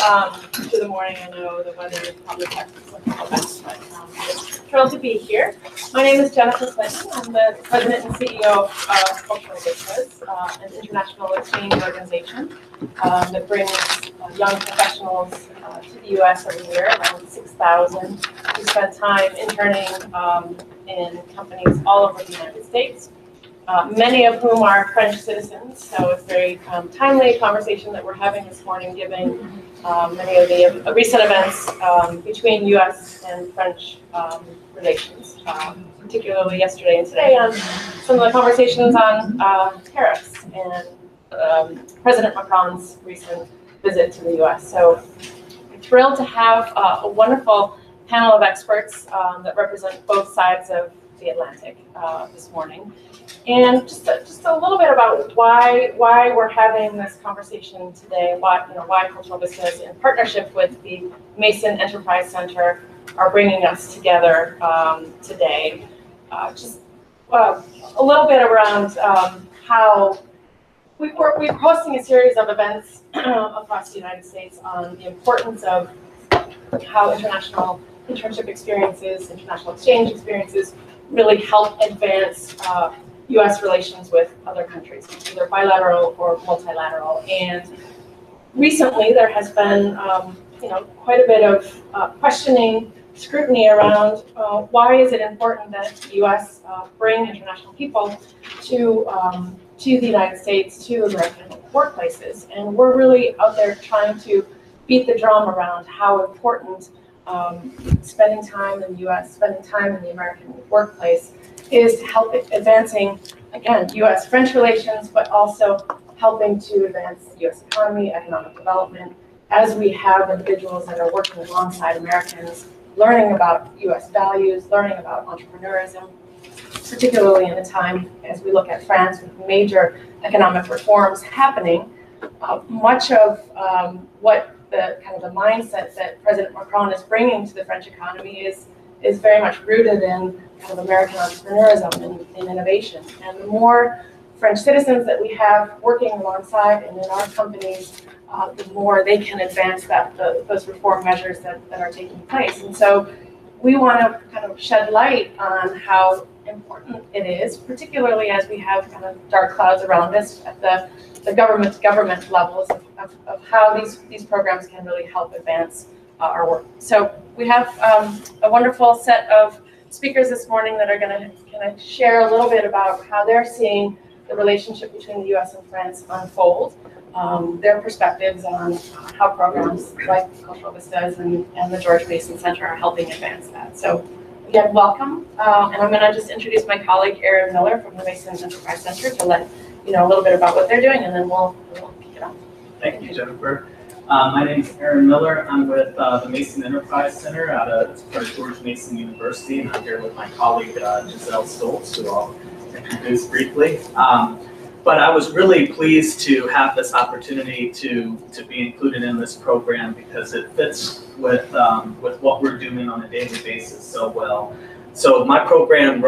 to the morning. I know the weather is probably looking the best, but thrilled to be here. My name is Jennifer Clinton. I'm the president and CEO of Vistas, an international exchange organization that brings young professionals to the U.S. every year, around 6,000, who spend time interning in companies all over the United States. Many of whom are French citizens, so it's a very timely conversation that we're having this morning, given many of the recent events between U.S. and French relations, particularly yesterday and today on some of the conversations on tariffs and President Macron's recent visit to the U.S. So I'm thrilled to have a wonderful panel of experts that represent both sides of the Atlantic this morning. And just a little bit about why we're having this conversation today, why Cultural Vistas, in partnership with the Mason Enterprise Center, are bringing us together today. Just a little bit around how we're hosting a series of events across the United States on the importance of how international internship experiences, international exchange experiences really help advance U.S. relations with other countries, either bilateral or multilateral. And recently, there has been, quite a bit of questioning, scrutiny around why is it important that the U.S. bring international people to the United States, to American workplaces. And we're really out there trying to beat the drum around how important spending time in the U.S., spending time in the American workplace is to help advancing, again, U.S.-French relations, but also helping to advance the U.S. economy, economic development, as we have individuals that are working alongside Americans, learning about U.S. values, learning about entrepreneurism, particularly in a time as we look at France with major economic reforms happening. Much of what the mindset that President Macron is bringing to the French economy is very much rooted in kind of American entrepreneurism and innovation. And the more French citizens that we have working alongside and in our companies, the more they can advance those reform measures that are taking place. And so we want to kind of shed light on how important it is, particularly as we have kind of dark clouds around us at the government-to-government levels of how these programs can really help advance our work. So we have a wonderful set of speakers this morning that are going to share a little bit about how they're seeing the relationship between the U.S. and France unfold, their perspectives on how programs like Cultural Vistas and the George Mason Center are helping advance that. So again, welcome. And I'm going to just introduce my colleague, Erin Miller from the Mason Enterprise Center, to let you know a little bit about what they're doing, and then we'll kick it off. Thank you, Jennifer. My name is Erin Miller. I'm with the Mason Enterprise Center out of George Mason University, and I'm here with my colleague Giselle Stoltz, who I'll introduce briefly. But I was really pleased to have this opportunity to be included in this program because it fits with what we're doing on a daily basis so well. So my program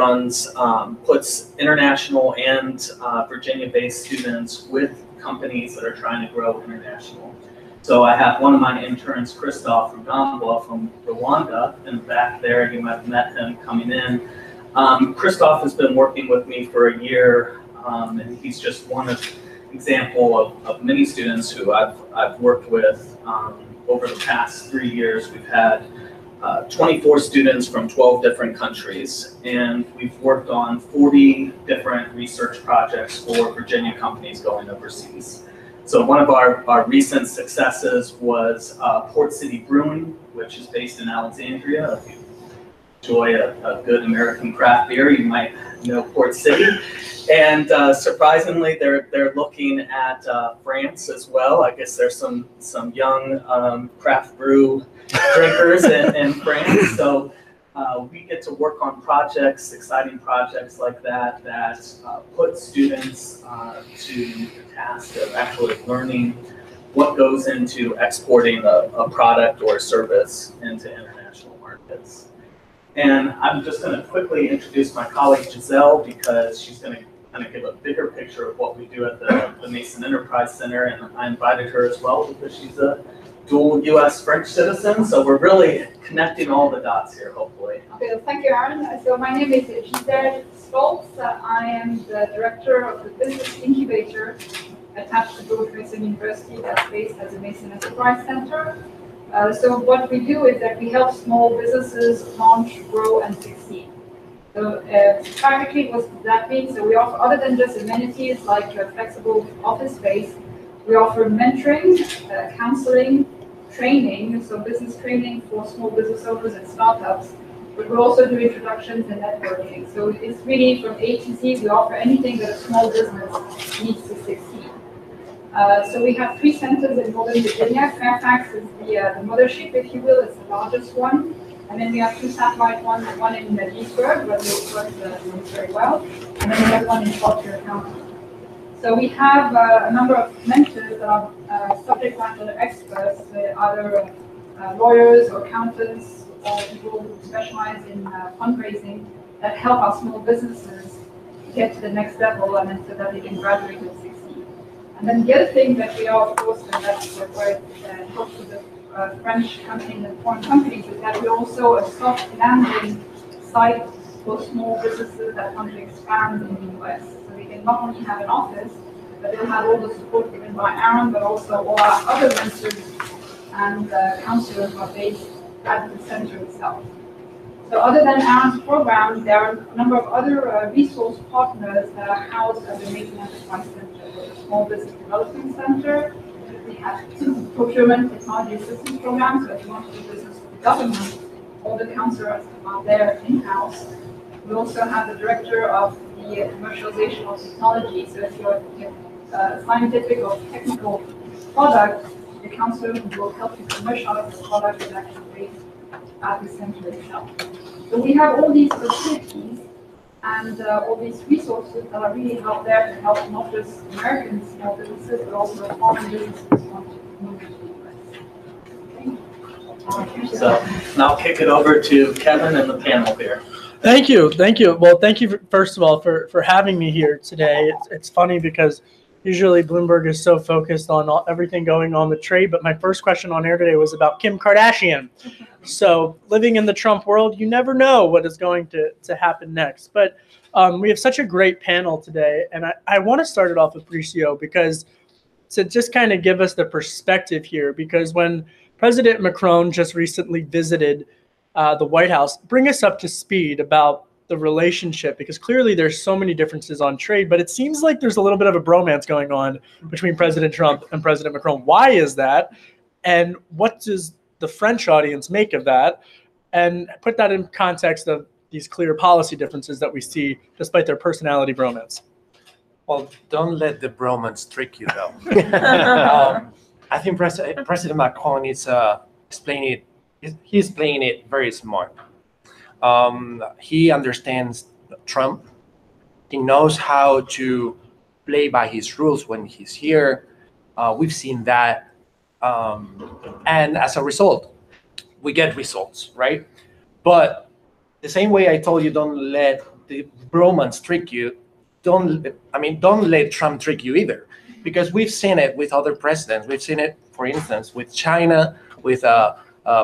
puts international and Virginia-based students with companies that are trying to grow international. So I have one of my interns, Christophe Rugambwa from Rwanda, in the back there. You might have met him coming in. Christophe has been working with me for a year, and he's just one example of many students who I've worked with over the past 3 years. We've had 24 students from 12 different countries, and we've worked on 40 different research projects for Virginia companies going overseas. So one of our recent successes was Port City Brewing, which is based in Alexandria. If you enjoy a good American craft beer, you might know Port City. And surprisingly, they're looking at France as well. I guess there's some young craft brew drinkers in France. So we get to work on projects, exciting projects like that put students to the task of actually learning what goes into exporting a product or a service into international markets. And I'm just going to quickly introduce my colleague Giselle, because she's going to kind of give a bigger picture of what we do at the Mason Enterprise Center, and I invited her as well because she's a dual U.S.-French citizen, so we're really connecting all the dots here, hopefully. Okay, well, thank you, Aaron. So my name is Giselle Stoltz. I am the director of the business incubator attached to George Mason University that's based at the Mason Enterprise Center. So what we do is that we help small businesses launch, grow, and succeed. So practically what does that mean? So we offer, other than just amenities like flexible office space, we offer mentoring, counseling, training, so business training for small business owners and startups, but we also do introductions and networking. So it's really from A to Z, we offer anything that a small business needs to succeed. So we have 3 centers in Northern Virginia. Fairfax is the mothership, if you will, it's the largest one. And then we have 2 satellite ones, one in Leesburg, where the work is very well, and then we have one in Fauquier County. So we have a number of mentors that are subject matter experts, either lawyers or accountants or people who specialize in fundraising that help our small businesses get to the next level and then so that they can graduate and succeed. And then the other thing that we are, of course, and that's where it helps with the French companies and foreign companies, is that we're also a soft landing site for small businesses that want to expand in the US. So we can not only have an office, but they'll have all the support given by Aaron, but also all our other mentors and counselors are based at the center itself. So other than Aaron's program, there are a number of other resource partners that are housed at the Mason Enterprise Center, the Small Business Development Center. We have procurement technology assistance programs, so if you want to do business with the government, all the counselors are there in-house. We also have the director of the commercialization of technology, so if you're scientific or technical product, the counselor will help you commercialize the product is actually based at the center itself. So we have all these facilities and all these resources that are really out there to help not just American small businesses, but also foreign businesses want to move to the US. Okay. So now I'll kick it over to Kevin and the panel here. Thank you. Well, thank you, first of all, for having me here today. It's funny because usually Bloomberg is so focused on everything going on with trade, but my first question on air today was about Kim Kardashian. So living in the Trump world, you never know what is going to happen next. But we have such a great panel today, and I want to start it off with Bricio because to just kind of give us the perspective here, because when President Macron just recently visited the White House, bring us up to speed about the relationship, because clearly there's so many differences on trade, but it seems like there's a little bit of a bromance going on between President Trump and President Macron. Why is that? And what does the French audience make of that? And put that in context of these clear policy differences that we see despite their personality bromance. Well, don't let the bromance trick you, though. I think President Macron is explaining it. He's playing it very smart. He understands Trump. He knows how to play by his rules when he's here. We've seen that. And as a result, we get results, right? But the same way I told you, don't let the bromance trick you, don't let Trump trick you either. Because we've seen it with other presidents. We've seen it, for instance, with China, with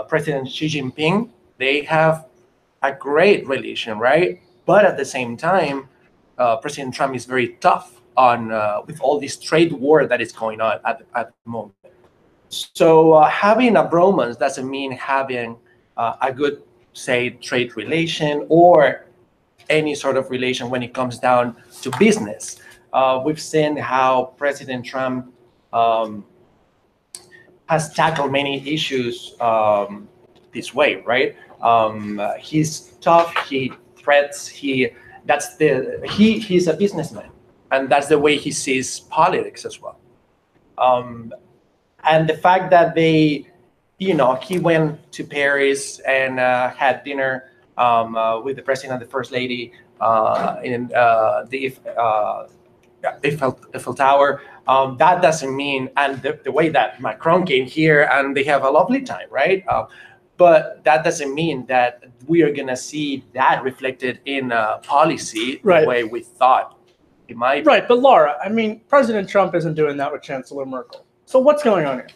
President Xi Jinping. They have a great relation, right? But at the same time, President Trump is very tough on with all this trade war that is going on at the moment. So having a bromance doesn't mean having a good, say, trade relation or any sort of relation when it comes down to business. We've seen how President Trump has tackled many issues this way, right? He's tough. He threats. He's a businessman, and that's the way he sees politics as well. And the fact that he went to Paris and had dinner with the president and the first lady in the Eiffel Tower. That doesn't mean, and the way that Macron came here and they have a lovely time, right? But that doesn't mean that we are going to see that reflected in policy the way we thought it might. Right, but Laura, I mean, President Trump isn't doing that with Chancellor Merkel. So what's going on here?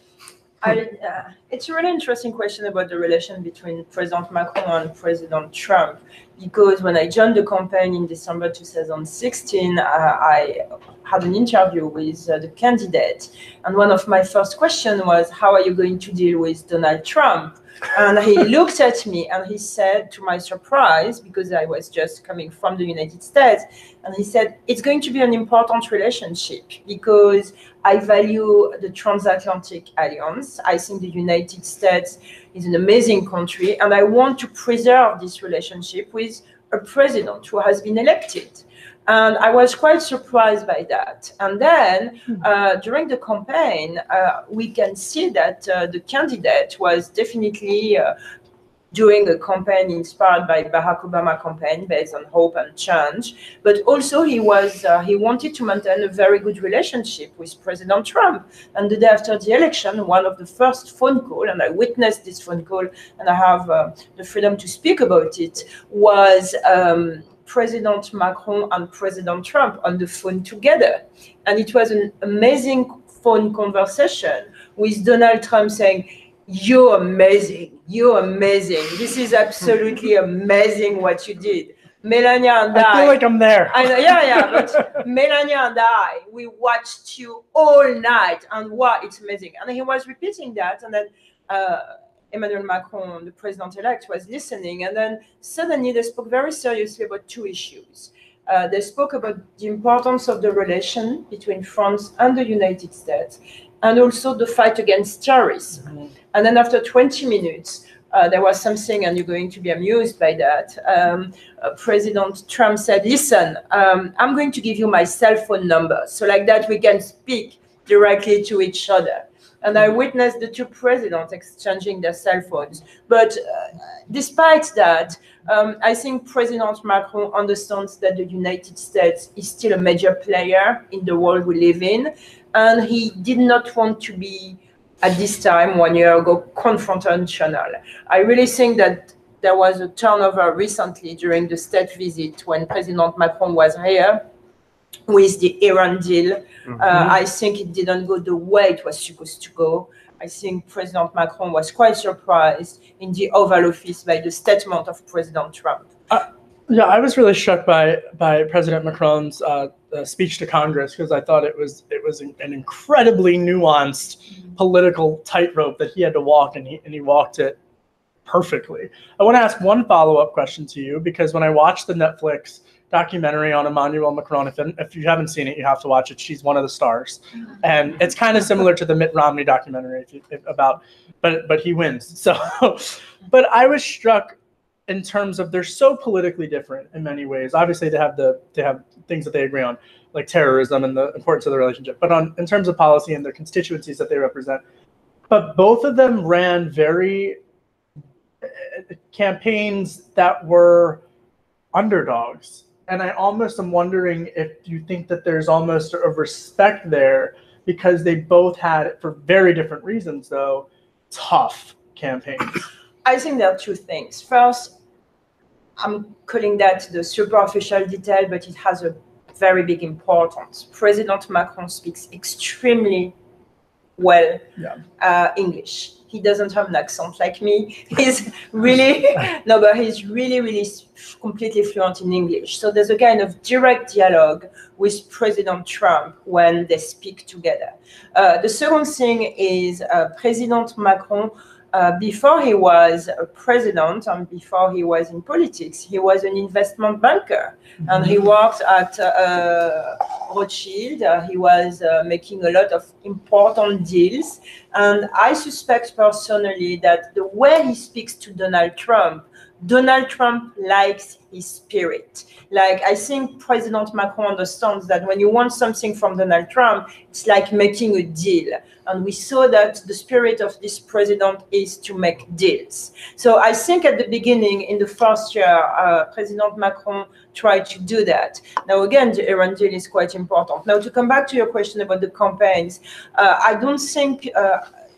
It's a really interesting question about the relation between President Macron and President Trump, because when I joined the campaign in December 2016, I had an interview with the candidate, and one of my first questions was, how are you going to deal with Donald Trump? And he looked at me and he said, to my surprise, because I was just coming from the United States, and he said, it's going to be an important relationship because I value the transatlantic alliance. I think the United States is an amazing country, and I want to preserve this relationship with a president who has been elected. And I was quite surprised by that. And then during the campaign, we can see that the candidate was definitely doing a campaign inspired by Barack Obama campaign based on hope and change. But also he wanted to maintain a very good relationship with President Trump. And the day after the election, one of the first phone calls, and I witnessed this phone call, and I have the freedom to speak about it, was President Macron and President Trump on the phone together. And it was an amazing phone conversation with Donald Trump saying, you're amazing, you're amazing. This is absolutely amazing what you did. Melania and I feel like I'm there. I know, yeah, but Melania and I, we watched you all night, and wow, it's amazing. And he was repeating that, and then Emmanuel Macron, the president-elect, was listening, and then suddenly they spoke very seriously about two issues. They spoke about the importance of the relation between France and the United States, and also the fight against terrorism. Mm-hmm. And then after 20 minutes, there was something, and you're going to be amused by that. President Trump said, listen, I'm going to give you my cell phone number, so like that we can speak directly to each other. And I witnessed the two presidents exchanging their cell phones. But despite that, I think President Macron understands that the United States is still a major player in the world we live in. And he did not want to be, at this time, 1 year ago, confrontational. I really think that there was a turnover recently during the state visit when President Macron was here with the Iran deal. Mm-hmm. I think it didn't go the way it was supposed to go. I think President Macron was quite surprised in the Oval Office by the statement of President Trump. Yeah, I was really struck by President Macron's speech to Congress, because I thought it was an incredibly nuanced political tightrope that he had to walk, and he walked it perfectly. I want to ask one follow-up question to you, because when I watched the Netflix documentary on Emmanuel Macron, if you haven't seen it, you have to watch it. She's one of the stars, and it's kind of similar to the Mitt Romney documentary but he wins. So, but I was struck in terms of they're so politically different in many ways. Obviously, they have things that they agree on, like terrorism and the importance of the relationship. But in terms of policy and their constituencies that they represent, but both of them ran very campaigns that were underdogs. And I almost am wondering if you think that there's almost a respect there, because they both had, for very different reasons, though, tough campaigns. I think there are two things. First, I'm calling that the superficial detail, but it has a very big importance. President Macron speaks extremely well English. He doesn't have an accent like me. He's really, he's really completely fluent in English. So there's a kind of direct dialogue with President Trump when they speak together. The second thing is President Macron, before he was a president and before he was in politics, he was an investment banker. Mm-hmm. And he worked at Rothschild. He was making a lot of important deals. And I suspect personally that the way he speaks to Donald Trump likes his spirit. Like, I think President Macron understands that when you want something from Donald Trump, it's like making a deal. And we saw that the spirit of this president is to make deals. So I think at the beginning, in the first year, President Macron tried to do that. Now, again, the Iran deal is quite important. Now, to come back to your question about the campaigns, I don't think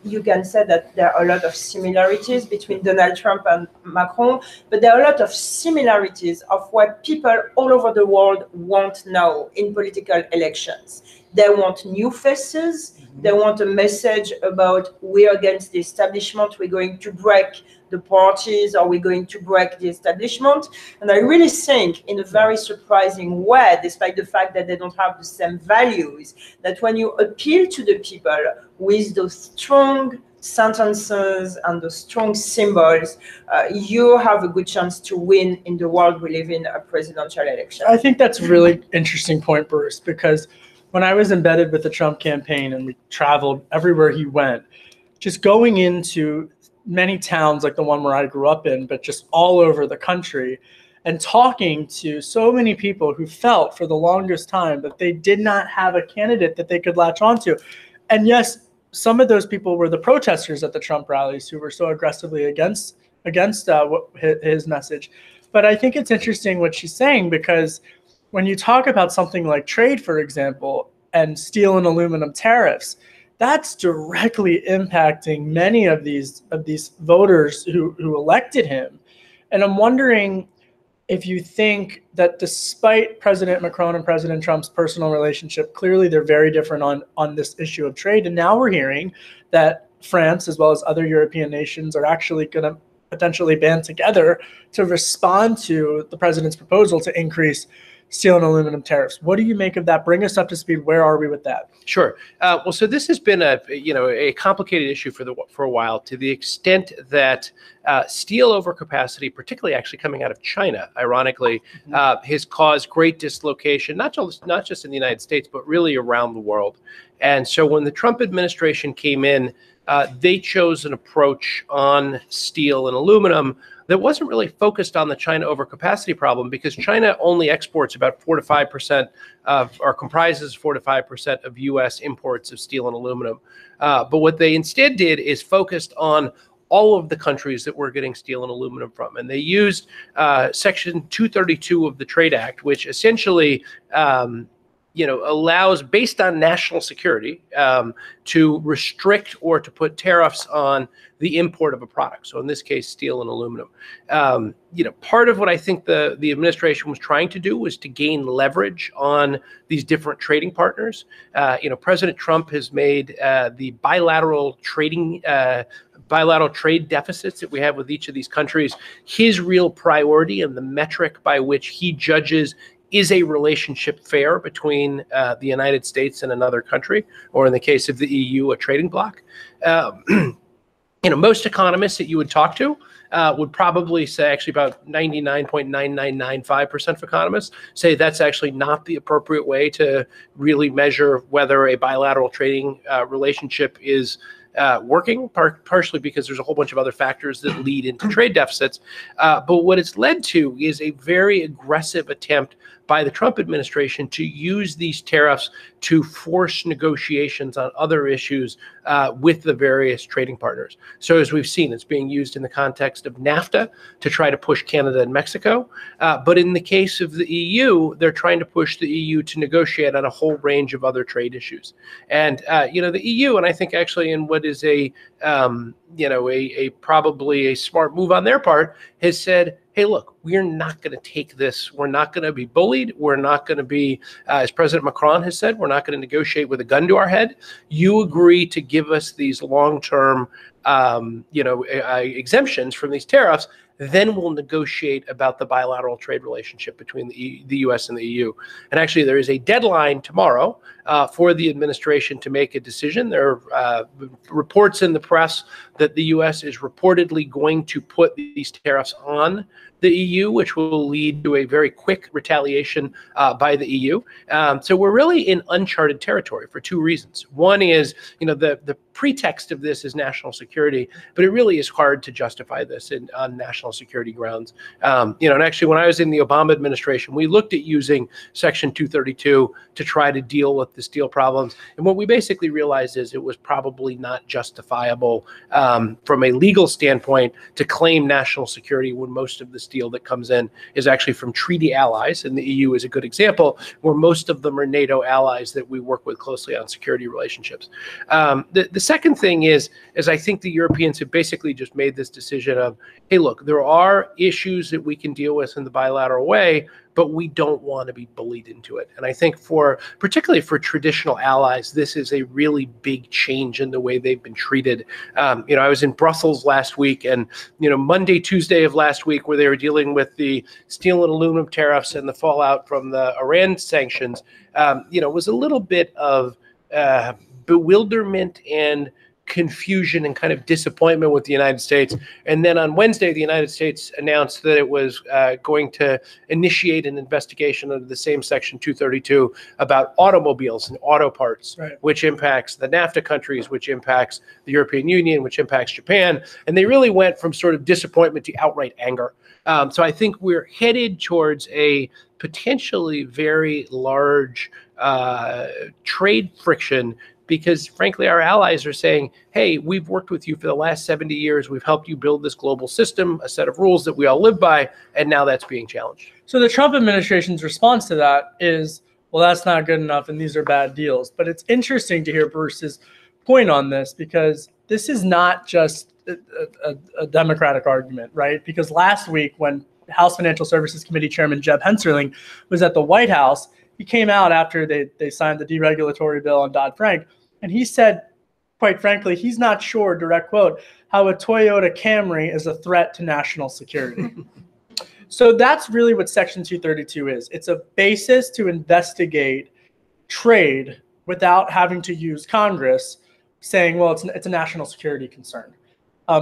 you can say that there are a lot of similarities between Donald Trump and Macron, but there are a lot of similarities of what people all over the world want now in political elections. They want new faces, They want a message about we're against the establishment, we're going to break the parties, or we're going to break the establishment. And I really think, in a very surprising way, despite the fact that they don't have the same values, that when you appeal to the people with those strong sentences and the strong symbols, you have a good chance to win in the world we live in, a presidential election. I think that's a really interesting point, Bruce, because when I was embedded with the Trump campaign and we traveled everywhere he went, just going into many towns like the one where I grew up in, but just all over the country, and talking to so many people who felt for the longest time that they did not have a candidate that they could latch onto. And yes, some of those people were the protesters at the Trump rallies who were so aggressively against his message. But I think it's interesting what she's saying, because when you talk about something like trade, for example, and steel and aluminum tariffs, that's directly impacting many of these voters who elected him. And I'm wondering if you think that despite President Macron and President Trump's personal relationship, clearly they're very different on this issue of trade. And now we're hearing that France, as well as other European nations, are actually going to potentially band together to respond to the president's proposal to increase steel and aluminum tariffs. What do you make of that? Bring us up to speed. Where are we with that? Sure. Well, so this has been a complicated issue for a while, to the extent that steel overcapacity, particularly actually coming out of China, ironically, has caused great dislocation, not just in the United States, but really around the world. And so when the Trump administration came in, they chose an approach on steel and aluminum that wasn't really focused on the China overcapacity problem, because China only exports about 4 to 5% of, or comprises 4 to 5% of U.S. imports of steel and aluminum. But what they instead did is focused on all of the countries that we're getting steel and aluminum from. And they used Section 232 of the Trade Act, which essentially allows, based on national security, to restrict or to put tariffs on the import of a product. So in this case, steel and aluminum. Part of what I think the administration was trying to do was to gain leverage on these different trading partners. President Trump has made the bilateral trade deficits that we have with each of these countries his real priority, and the metric by which he judges is a relationship fair between the United States and another country, or in the case of the EU, a trading bloc. Most economists that you would talk to would probably say, actually about 99.9995% of economists say that's actually not the appropriate way to really measure whether a bilateral trading relationship is working, partially because there's a whole bunch of other factors that lead into trade deficits. But what it's led to is a very aggressive attempt by the Trump administration to use these tariffs to force negotiations on other issues with the various trading partners. So as we've seen, it's being used in the context of NAFTA to try to push Canada and Mexico. But in the case of the EU, they're trying to push the EU to negotiate on a whole range of other trade issues. And, the EU, and I think actually in what is probably a smart move on their part, has said, hey, look, we're not going to take this. We're not going to be bullied. We're not going to be, as President Macron has said, we're not going to negotiate with a gun to our head. You agree to give us these long-term, exemptions from these tariffs, then we'll negotiate about the bilateral trade relationship between the U.S. and the EU. And actually, there is a deadline tomorrow for the administration to make a decision. There are reports in the press that the U.S. is reportedly going to put these tariffs on the EU, which will lead to a very quick retaliation by the EU. So we're really in uncharted territory for two reasons. One is, the pretext of this is national security, but it really is hard to justify this on national security grounds. And actually, when I was in the Obama administration, we looked at using Section 232 to try to deal with the steel problems. And what we basically realized is it was probably not justifiable from a legal standpoint to claim national security when most of the steel that comes in is actually from treaty allies, and the EU is a good example, where most of them are NATO allies that we work with closely on security relationships. The second thing is I think the Europeans have basically just made this decision of, hey, look, there there are issues that we can deal with in the bilateral way, but we don't want to be bullied into it. And I think particularly for traditional allies, this is a really big change in the way they've been treated. I was in Brussels last week, and Monday, Tuesday of last week, where they were dealing with the steel and aluminum tariffs and the fallout from the Iran sanctions, was a little bit of bewilderment and confusion and kind of disappointment with the United States. And then on Wednesday, the United States announced that it was going to initiate an investigation under the same Section 232 about automobiles and auto parts, right, which impacts the NAFTA countries, which impacts the European Union, which impacts Japan. And they really went from sort of disappointment to outright anger. So I think we're headed towards a potentially very large trade friction, because frankly, our allies are saying, hey, we've worked with you for the last 70 years. We've helped you build this global system, a set of rules that we all live by, and now that's being challenged. So the Trump administration's response to that is, well, that's not good enough, and these are bad deals. But it's interesting to hear Bruce's point on this, because this is not just a Democratic argument, right? Because last week, when House Financial Services Committee Chairman Jeb Hensarling was at the White House, he came out after they signed the deregulatory bill on Dodd-Frank, and he said, quite frankly, he's not sure, direct quote, how a Toyota Camry is a threat to national security. So that's really what Section 232 is. It's a basis to investigate trade without having to use Congress saying, well, it's a national security concern.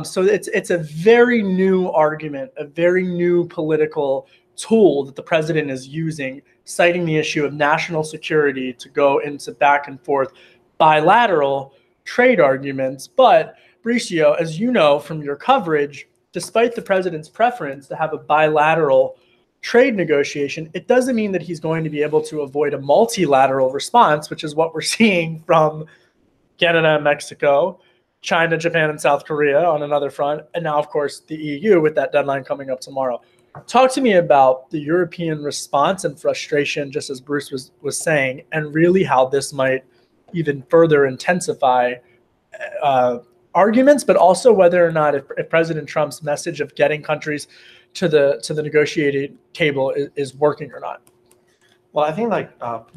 So it's a very new argument, a very new political tool that the president is using, citing the issue of national security to go into back and forth bilateral trade arguments. But Bricio, as you know from your coverage, despite the president's preference to have a bilateral trade negotiation, it doesn't mean that he's going to be able to avoid a multilateral response, which is what we're seeing from Canada and Mexico, China, Japan, and South Korea on another front, and now, of course, the EU with that deadline coming up tomorrow. Talk to me about the European response and frustration, just as Bruce was saying, and really how this might even further intensify arguments, but also whether or not if President Trump's message of getting countries to the negotiating table is working or not. Well, I think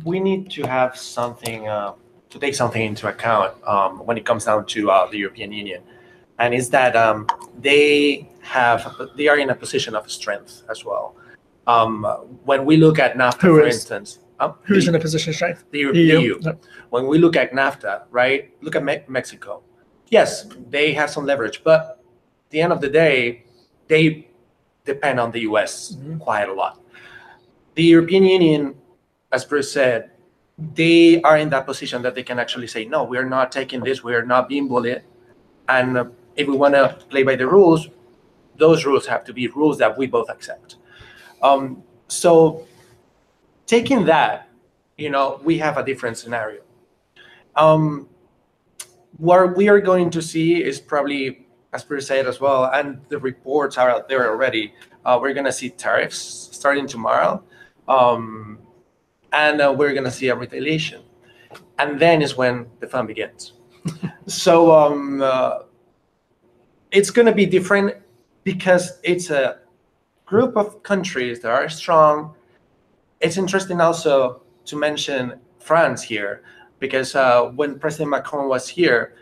we need to have something to take something into account when it comes down to the European Union, and is that they are in a position of strength as well. When we look at NAFTA, for instance, who's in a position of strength? The EU. Yep. When we look at NAFTA, right? Look at Mexico. Yes, they have some leverage, but at the end of the day, they depend on the US quite a lot. The European Union, as Bruce said, they are in that position that they can actually say, no, we're not taking this, we're not being bullied. And if we want to play by the rules, those rules have to be rules that we both accept. So taking that, we have a different scenario. What we are going to see is probably, as Bruce said as well, and the reports are out there already, we're going to see tariffs starting tomorrow. And we're going to see a retaliation. And then is when the fun begins. So it's going to be different because it's a group of countries that are strong. It's interesting also to mention France here, because when President Macron was here,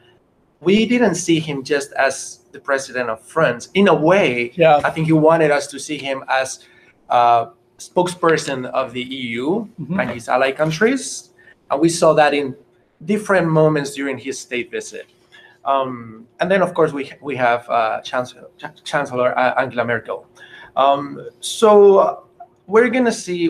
we didn't see him just as the president of France. In a way, yeah. I think he wanted us to see him as spokesperson of the EU and his ally countries. And we saw that in different moments during his state visit. And then, of course, we have Chancellor Angela Merkel. So we're gonna see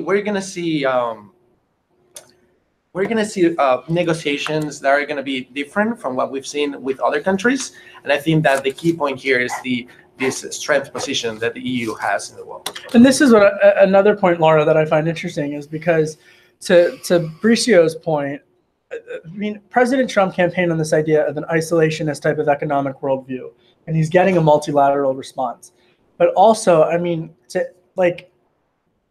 negotiations that are gonna be different from what we've seen with other countries. And I think that the key point here is this strength position that the EU has in the world. And this is what another point, Laura, that I find interesting is because to Bricio's point, I mean, President Trump campaigned on this idea of an isolationist type of economic worldview, and he's getting a multilateral response. But also, I mean,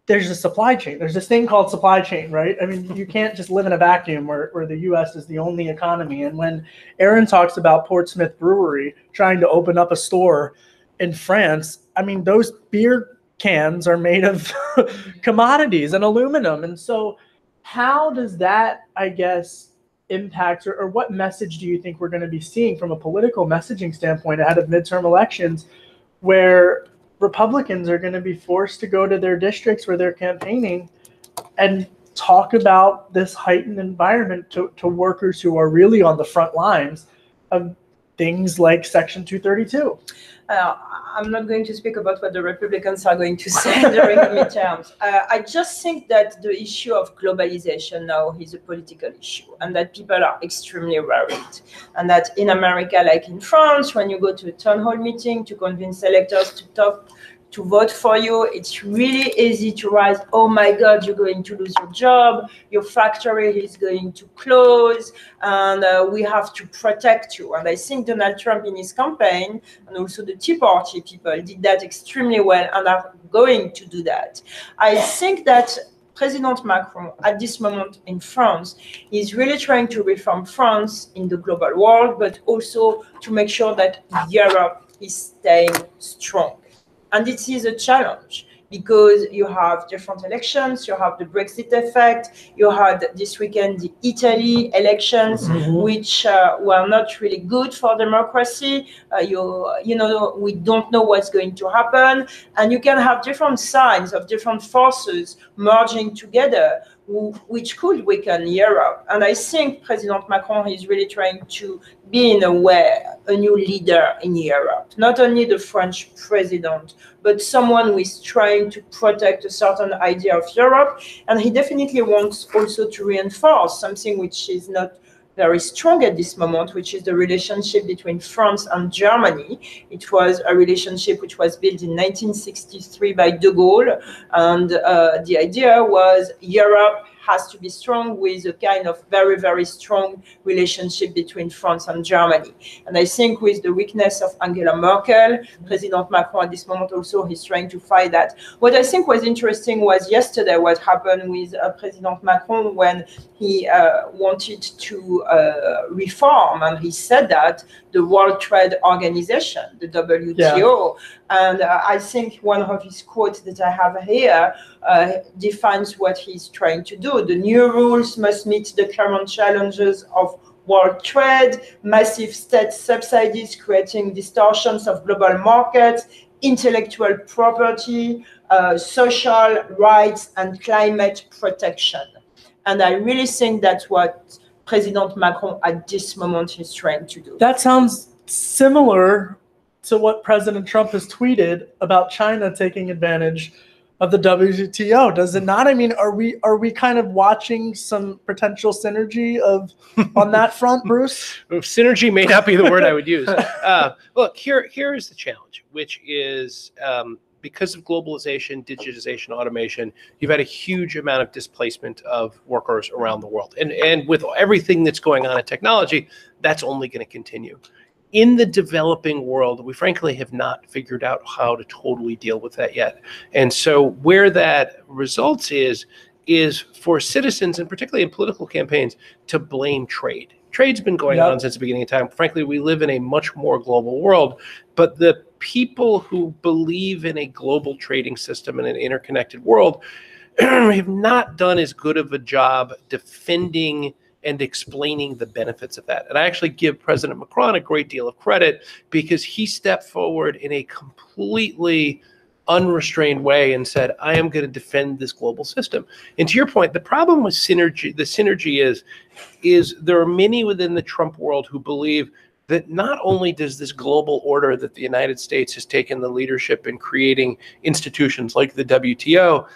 there's a supply chain. There's this thing called supply chain, right? I mean, you can't just live in a vacuum where the U.S. is the only economy. And when Aaron talks about Portsmouth Brewery trying to open up a store in France, I mean, those beer cans are made of commodities and aluminum. And so how does that, I guess, impact, or what message do you think we're going to be seeing from a political messaging standpoint ahead of midterm elections, where Republicans are going to be forced to go to their districts where they're campaigning and talk about this heightened environment to workers who are really on the front lines of things like Section 232? I'm not going to speak about what the Republicans are going to say during the midterms. I just think that the issue of globalization now is a political issue, and that people are extremely worried. And that in America, like in France, when you go to a town hall meeting to convince electors to vote for you, it's really easy to rise, oh my God, you're going to lose your job, your factory is going to close, and we have to protect you. And I think Donald Trump in his campaign, and also the Tea Party people, did that extremely well and are going to do that. I think that President Macron, at this moment in France, is really trying to reform France in the global world, but also to make sure that Europe is staying strong. And it is a challenge because you have different elections, you have the Brexit effect, you had this weekend the Italy elections, which were not really good for democracy. You know, we don't know what's going to happen. And you can have different signs of different forces merging together, which could weaken Europe. And I think President Macron is really trying to be, in a way, a new leader in Europe. Not only the French president, but someone who is trying to protect a certain idea of Europe. And he definitely wants also to reinforce something which is not very strong at this moment, which is the relationship between France and Germany. It was a relationship which was built in 1963 by de Gaulle. And the idea was Europe has to be strong with a kind of very, very strong relationship between France and Germany. And I think with the weakness of Angela Merkel, President Macron at this moment also is trying to fight that. What I think was interesting was yesterday what happened with President Macron when he wanted to reform, and he said that the World Trade Organization, the WTO, and I think one of his quotes that I have here defines what he's trying to do. The new rules must meet the current challenges of world trade, massive state subsidies creating distortions of global markets, intellectual property, social rights, and climate protection. And I really think that's what President Macron at this moment is trying to do. That sounds similar to what President Trump has tweeted about China taking advantage of the WTO, does it not? I mean, are we kind of watching some potential synergy on that front, Bruce? Synergy may not be the word I would use. Look, here is the challenge, which is because of globalization, digitization, automation, you've had a huge amount of displacement of workers around the world. And with everything that's going on in technology, that's only going to continue. In the developing world, we frankly have not figured out how to totally deal with that yet. And so where that results is for citizens, and particularly in political campaigns, to blame trade. Trade's been going on since the beginning of time. Frankly, we live in a much more global world, but the people who believe in a global trading system and an interconnected world have not done as good of a job defending and explaining the benefits of that. And I actually give President Macron a great deal of credit because he stepped forward in a completely unrestrained way and said, I am going to defend this global system. And to your point, the problem with synergy, the synergy is there are many within the Trump world who believe that not only does this global order that the United States has taken the leadership in creating institutions like the WTO,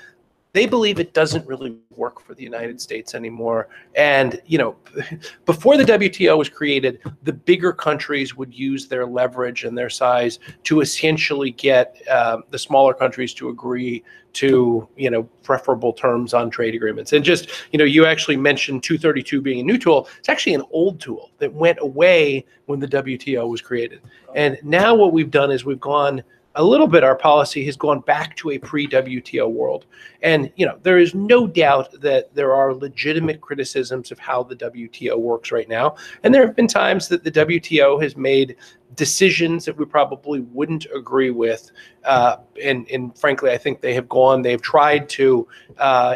they believe it doesn't really work for the United States anymore. And, you know, before the WTO was created, the bigger countries would use their leverage and their size to essentially get the smaller countries to agree to, you know, preferable terms on trade agreements. And just, you know, you actually mentioned 232 being a new tool. It's actually an old tool that went away when the WTO was created. And now what we've done is we've gone a little bit our policy has gone back to a pre-WTO world. And, there is no doubt that there are legitimate criticisms of how the WTO works right now. And there have been times that the WTO has made decisions that we probably wouldn't agree with. And frankly, I think they've tried to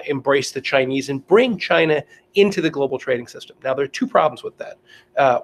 embrace the Chinese and bring China into the global trading system. Now, there are two problems with that.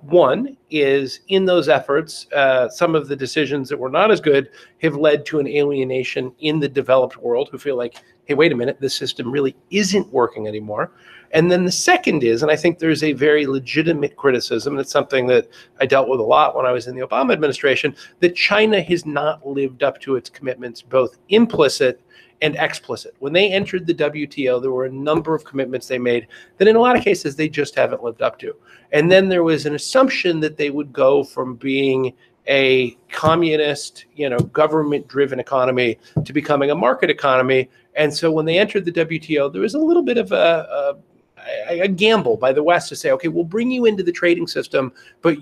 One is in those efforts, some of the decisions that were not as good have led to an alienation in the developed world who feel like, hey, wait a minute, this system really isn't working anymore. And then the second is, and I think there's a very legitimate criticism, and it's something that I dealt with a lot when I was in the Obama administration, that China has not lived up to its commitments, both implicit and explicit. When they entered the WTO, there were a number of commitments they made that in a lot of cases they just haven't lived up to. And then there was an assumption that they would go from being a communist, government-driven economy to becoming a market economy. And so when they entered the WTO, there was a little bit of a gamble by the West to say, okay, we'll bring you into the trading system, but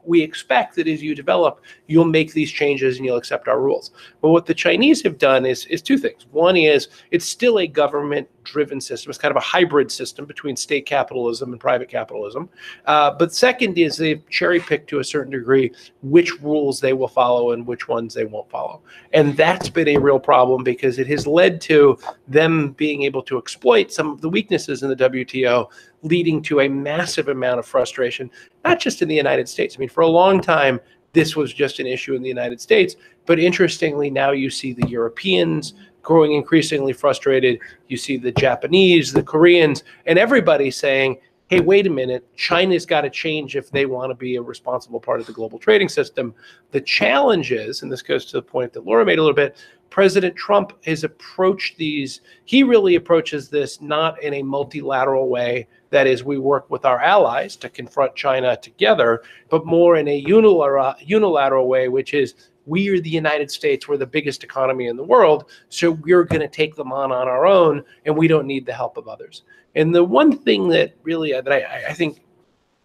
we expect that as you develop, you'll make these changes and you'll accept our rules. But what the Chinese have done is two things. One is it's still a government-driven system. It's kind of a hybrid system between state capitalism and private capitalism. But second is they've cherry-picked to a certain degree which rules they will follow and which ones they won't follow. And that's been a real problem because it has led to them being able to exploit some of the weaknesses in the WTO, leading to a massive amount of frustration, not just in the United States. I mean, for a long time, this was just an issue in the United States. But interestingly, now you see the Europeans growing increasingly frustrated. You see the Japanese, the Koreans, and everybody saying, hey, wait a minute, China's got to change if they want to be a responsible part of the global trading system. The challenge is, and this goes to the point that Laura made a little bit, President Trump has approached he really approaches this not in a multilateral way, that is, we work with our allies to confront China together, but more in a unilateral way, which is, we are the United States, we're the biggest economy in the world, so we're going to take them on our own, and we don't need the help of others. And the one thing that really, that I think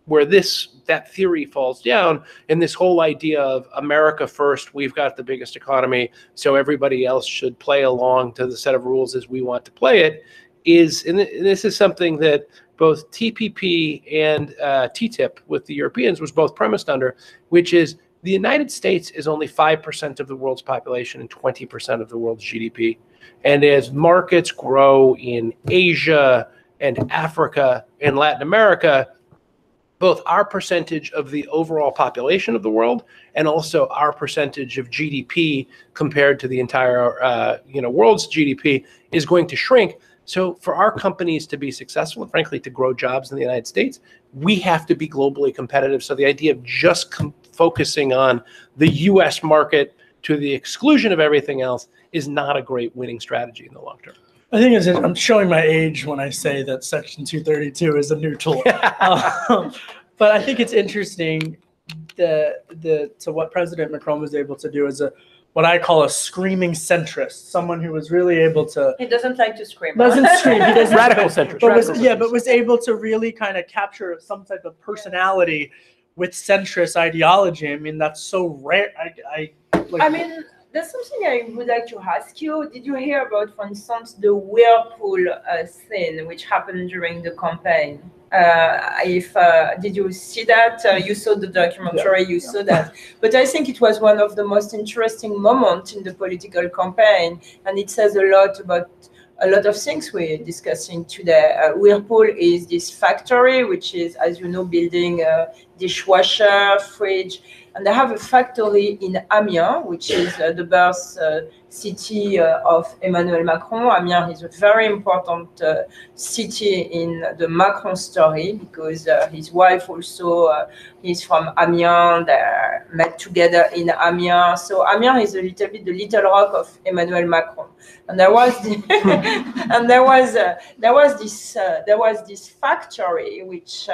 where that theory falls down, and this whole idea of America first, we've got the biggest economy, so everybody else should play along to the set of rules as we want to play it, is, and this is something that both TPP and TTIP with the Europeans was both premised under, which is the United States is only 5% of the world's population and 20% of the world's GDP. And as markets grow in Asia and Africa and Latin America, both our percentage of the overall population of the world and also our percentage of GDP compared to the entire world's GDP is going to shrink. So for our companies to be successful and frankly to grow jobs in the United States, we have to be globally competitive. So the idea of just focusing on the US market to the exclusion of everything else is not a great winning strategy in the long term. I think I'm showing my age when I say that Section 232 is a new tool. But I think it's interesting to what President Macron was able to do as what I call a screaming centrist, someone who was really able to. He doesn't like to scream. Doesn't scream. He doesn't. Radical centrist. But was able to really kind of capture some type of personality with centrist ideology. I mean, that's so rare. I mean, there's something I would like to ask you. Did you hear about, for instance, the Whirlpool thing which happened during the campaign? Did you see that? You saw the documentary, you saw that. But I think it was one of the most interesting moments in the political campaign, and it says a lot about a lot of things we're discussing today. Whirlpool is this factory, which is, as you know, building a dishwasher, fridge, and they have a factory in Amiens, which is the birth city of Emmanuel Macron. Amiens is a very important city in the Macron story because his wife also is from Amiens. They're met together in Amiens. So Amiens is a little bit the little rock of Emmanuel Macron. And there was there was this factory which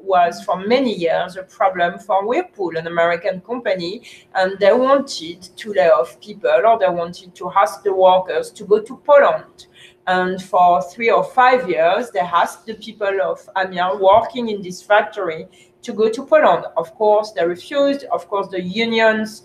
was for many years a problem for Whirlpool, an American company, and they wanted to lay off people, or they wanted to ask the workers to go to Poland. And for 3 or 5 years, they asked the people of Amiens working in this factory to go to Poland. Of course, they refused. Of course, the unions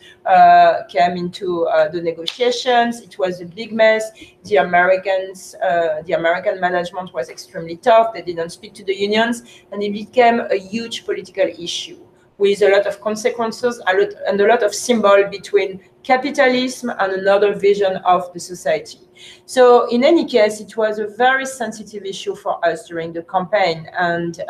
came into the negotiations. It was a big mess. The American management was extremely tough. They didn't speak to the unions, and it became a huge political issue with a lot of consequences and a lot of symbol between capitalism and another vision of the society. So in any case, it was a very sensitive issue for us during the campaign. And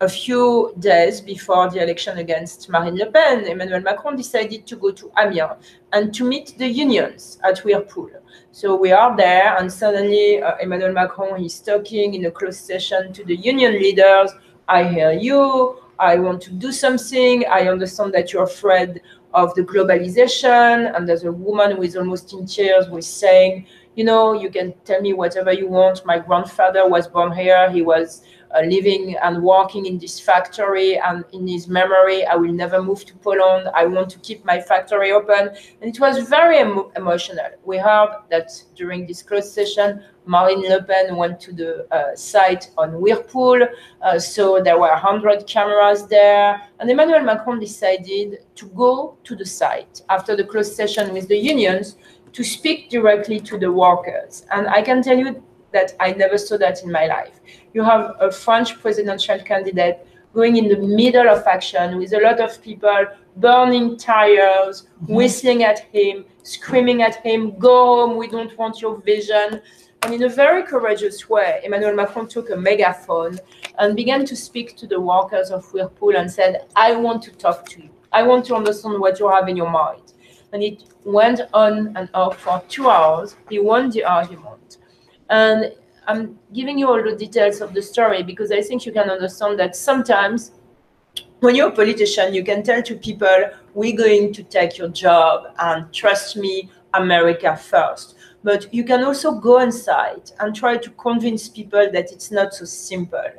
a few days before the election against Marine Le Pen, Emmanuel Macron decided to go to Amiens and to meet the unions at Whirlpool. So we are there, and suddenly Emmanuel Macron is talking in a closed session to the union leaders. I hear you. I want to do something. I understand that you're afraid of the globalization. And there's a woman who is almost in tears, who is saying, you can tell me whatever you want. My grandfather was born here. He was living and working in this factory, and in his memory, I will never move to Poland. I want to keep my factory open. And it was very emotional. We heard that during this closed session, Marine Le Pen went to the site on Whirlpool. So there were 100 cameras there. And Emmanuel Macron decided to go to the site after the closed session with the unions to speak directly to the workers. And I can tell you that I never saw that in my life. You have a French presidential candidate going in the middle of action with a lot of people burning tires, whistling at him, screaming at him, go home, we don't want your vision. And in a very courageous way, Emmanuel Macron took a megaphone and began to speak to the workers of Whirlpool and said, I want to talk to you. I want to understand what you have in your mind. And it went on and off for 2 hours. He won the argument. And I'm giving you all the details of the story because I think you can understand that sometimes when you're a politician, you can tell to people, we're going to take your job and trust me, America first. But you can also go inside and try to convince people that it's not so simple.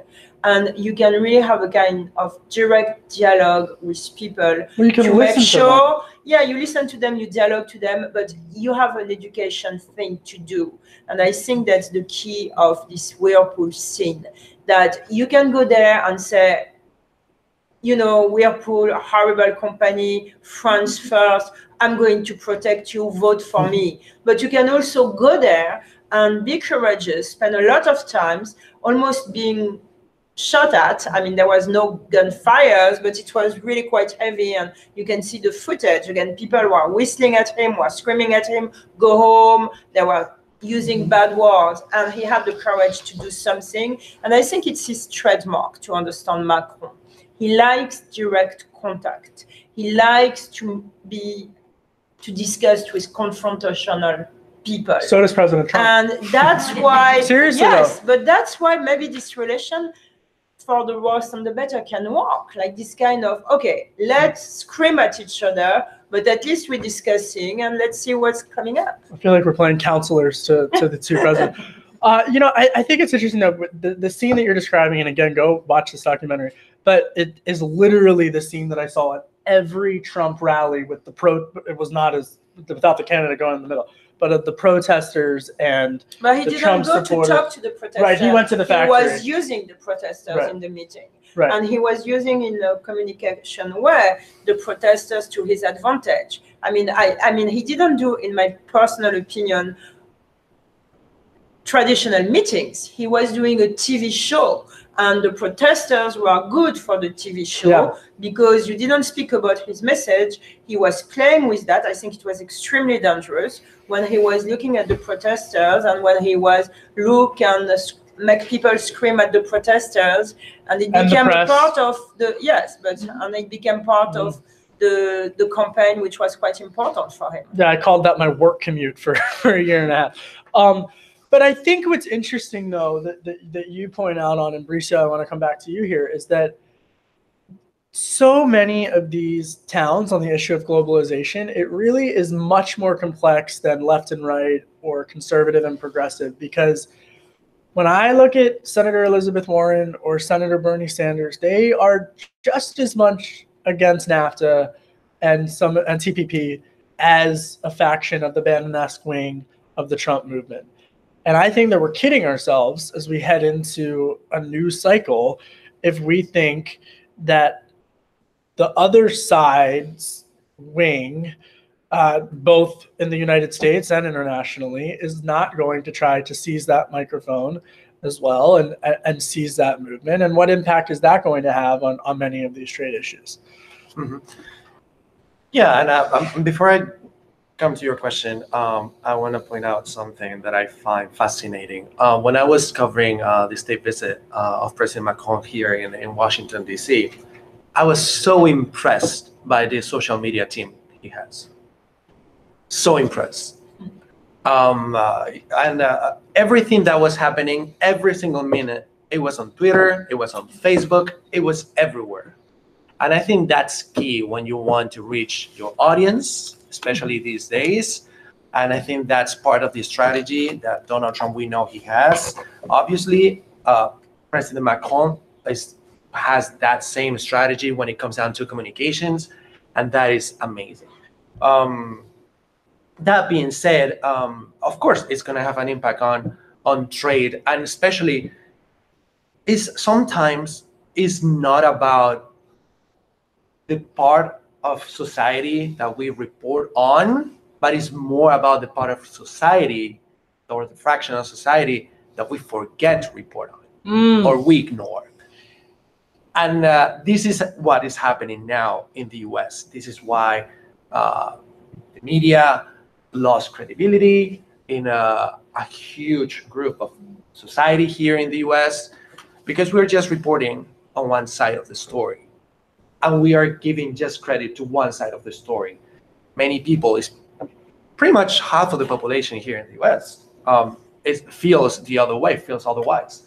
And you can really have a kind of direct dialogue with people to make sure, you listen to them, you dialogue to them, but you have an education thing to do. And I think that's the key of this Whirlpool scene, that you can go there and say, Whirlpool, a horrible company, France first, I'm going to protect you, vote for me. But you can also go there and be courageous, spend a lot of times almost being shot at. I mean, there was no gunfires, but it was really quite heavy, and you can see the footage. Again, people were whistling at him, were screaming at him, go home. They were using bad words, and he had the courage to do something. And I think it's his trademark to understand Macron. He likes direct contact. He likes to discuss with confrontational people. So does President Trump. And that's why, seriously, yes, but that's why maybe this relation, for the worse and the better, can work. Like this kind of, okay, let's scream at each other, but at least we're discussing and let's see what's coming up. I feel like we're playing counselors to the two presidents. I think it's interesting though, the scene that you're describing, and again, go watch this documentary, but it is literally the scene that I saw at every Trump rally with it was not as, without the candidate going in the middle, but the protesters and but he the didn't Trump go supporters. To talk to the protesters. Right, he went to the factory. He was using the protesters in the meeting. Right. And he was using in a communication way the protesters to his advantage. I mean, he didn't do, in my personal opinion, traditional meetings. He was doing a TV show, and the protesters were good for the TV show because you didn't speak about his message. He was playing with that. I think it was extremely dangerous when he was looking at the protesters and when he was look and make people scream at the protesters, and it became part of the and it became part of the campaign, which was quite important for him. Yeah, I called that my work commute for a year and a half. But I think what's interesting, though, that you point out on, and Bricio, I want to come back to you here, is that so many of these towns on the issue of globalization, it really is much more complex than left and right or conservative and progressive. Because when I look at Senator Elizabeth Warren or Senator Bernie Sanders, they are just as much against NAFTA and TPP as a faction of the Bannon-esque wing of the Trump movement. And I think that we're kidding ourselves as we head into a new cycle if we think that the other side's wing, both in the United States and internationally, is not going to try to seize that microphone as well and seize that movement? And what impact is that going to have on many of these trade issues? Mm-hmm. Yeah, and before I come to your question, I want to point out something that I find fascinating. When I was covering the state visit of President Macron here in Washington, D.C., I was so impressed by the social media team he has. So impressed. And everything that was happening, every single minute, it was on Twitter, it was on Facebook, it was everywhere. And I think that's key when you want to reach your audience, especially these days. And I think that's part of the strategy that Donald Trump, we know he has. Obviously, President Macron has that same strategy when it comes down to communications, and that is amazing. That being said, of course, it's going to have an impact on trade, and especially sometimes it's not about the part of society that we report on, but it's more about the part of society or the fraction of society that we forget to report on or we ignore. And this is what is happening now in the US. This is why the media lost credibility in a huge group of society here in the US, because we're just reporting on one side of the story. And we are giving just credit to one side of the story. Many people, is pretty much half of the population here in the US, it feels the other way, feels otherwise,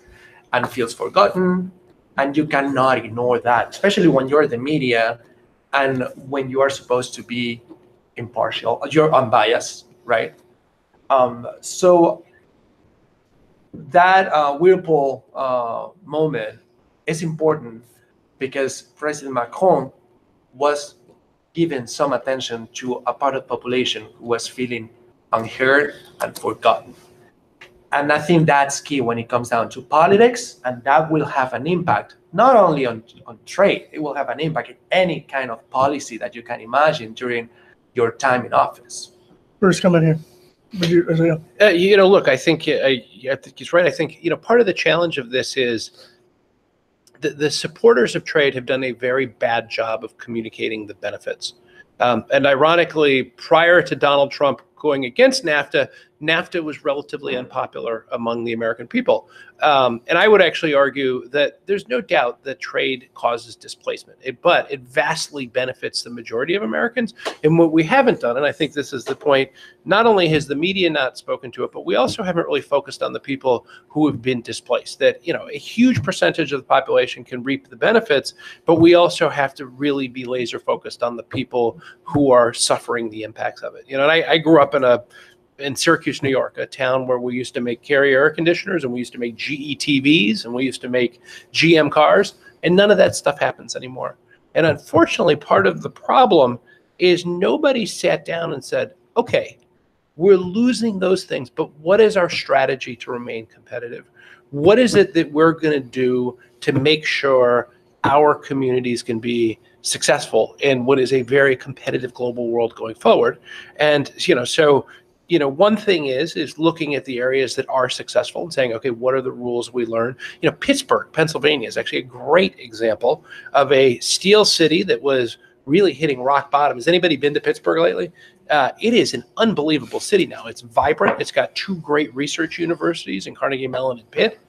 and feels forgotten. And you cannot ignore that, especially when you're the media and when you are supposed to be impartial, you're unbiased, right? So that Whirlpool moment is important because President Macron was given some attention to a part of the population who was feeling unheard and forgotten. And I think that's key when it comes down to politics, and that will have an impact not only on trade, it will have an impact in any kind of policy that you can imagine during your time in office. Bruce, come in here. Look, I think he's right. I think, part of the challenge of this is the supporters of trade have done a very bad job of communicating the benefits. And ironically, prior to Donald Trump going against NAFTA, NAFTA was relatively unpopular among the American people. And I would actually argue that there's no doubt that trade causes displacement, but it vastly benefits the majority of Americans. And what we haven't done, and I think this is the point, not only has the media not spoken to it, but we also haven't really focused on the people who have been displaced. That, a huge percentage of the population can reap the benefits, but we also have to really be laser focused on the people who are suffering the impacts of it. And I grew up in Syracuse, New York, a town where we used to make Carrier air conditioners, and we used to make GE TVs, and we used to make GM cars, and none of that stuff happens anymore. And unfortunately, part of the problem is nobody sat down and said, okay, we're losing those things, but what is our strategy to remain competitive? What is it that we're going to do to make sure our communities can be successful in what is a very competitive global world going forward? And, one thing is looking at the areas that are successful and saying, okay, what are the rules we learn? Pittsburgh, Pennsylvania is actually a great example of a steel city that was really hitting rock bottom. Has anybody been to Pittsburgh lately? It is an unbelievable city now. It's vibrant. It's got two great research universities in Carnegie Mellon and Pitt.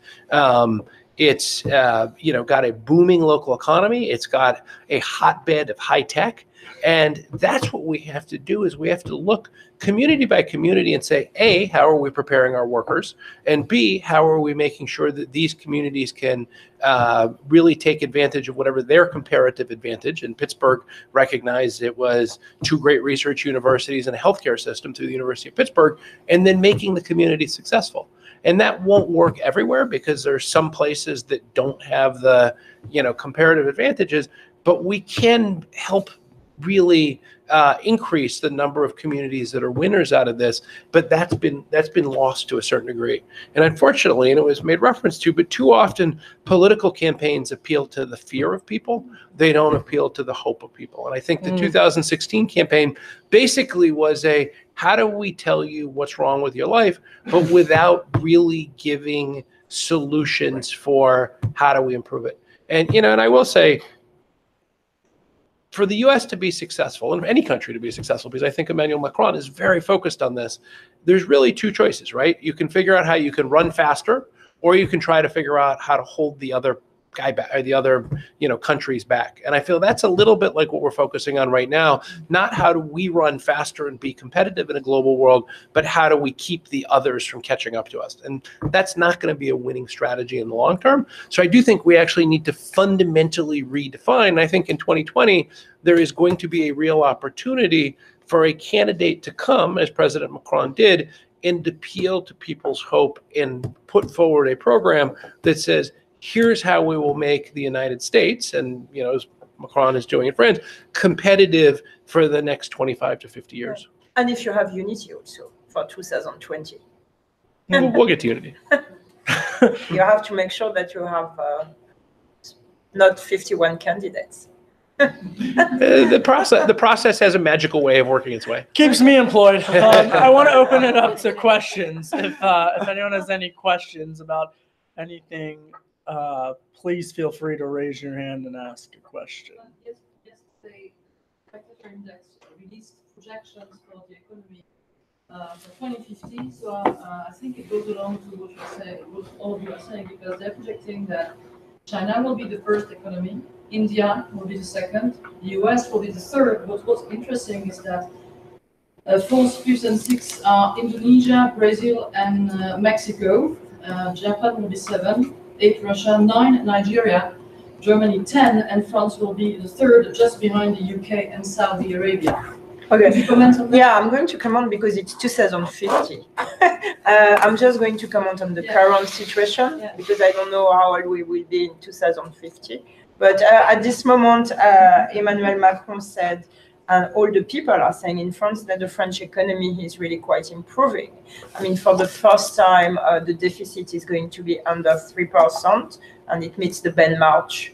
It's got a booming local economy. It's got a hotbed of high tech. And that's what we have to do, is we have to look community by community and say, A, how are we preparing our workers? And B, how are we making sure that these communities can really take advantage of whatever their comparative advantage? And Pittsburgh recognized it was two great research universities and a healthcare system through the University of Pittsburgh, and then making the community successful. And that won't work everywhere, because there's some places that don't have the, comparative advantages, but we can help really increase the number of communities that are winners out of this, but that's been lost to a certain degree. And unfortunately, and it was made reference to, but too often political campaigns appeal to the fear of people. They don't appeal to the hope of people. And I think the 2016 campaign basically was a, how do we tell you what's wrong with your life, but without really giving solutions for how do we improve it. And, you know, and I will say, for the US to be successful, and any country to be successful, because I think Emmanuel Macron is very focused on this, there's really two choices, right? You can figure out how you can run faster, or you can try to figure out how to hold the other guy back, or the other, you know, countries back. And I feel that's a little bit like what we're focusing on right now. Not how do we run faster and be competitive in a global world, but how do we keep the others from catching up to us? And that's not going to be a winning strategy in the long term. So I do think we actually need to fundamentally redefine. I think in 2020, there is going to be a real opportunity for a candidate to come, as President Macron did, and appeal to people's hope and put forward a program that says, here's how we will make the United States, and, you know, as Macron is doing in France, competitive for the next 25 to 50 years. And if you have unity also for 2020. We'll get to unity. You have to make sure that you have not 51 candidates. The process has a magical way of working its way. Keeps me employed. I want to open it up to questions. If anyone has any questions about anything, please feel free to raise your hand and ask a question. Yesterday, Factor Index released projections for the economy for 2050. So I think it goes along to what all of you are saying, because they're projecting that China will be the first economy, India will be the second, the US will be the third. But what's interesting is that fourth, fifth, and sixth are Indonesia, Brazil, and Mexico. Japan will be 7, 8 Russia, 9 Nigeria, Germany 10, and France will be the third, just behind the UK and Saudi Arabia. Okay. Could you comment on that? Yeah, I'm going to comment because it's 2050. I'm just going to comment on the current situation because I don't know how we will be in 2050. But at this moment, Emmanuel Macron said, and all the people are saying in France, that the French economy is really quite improving. I mean, for the first time, the deficit is going to be under 3%, and it meets the benchmark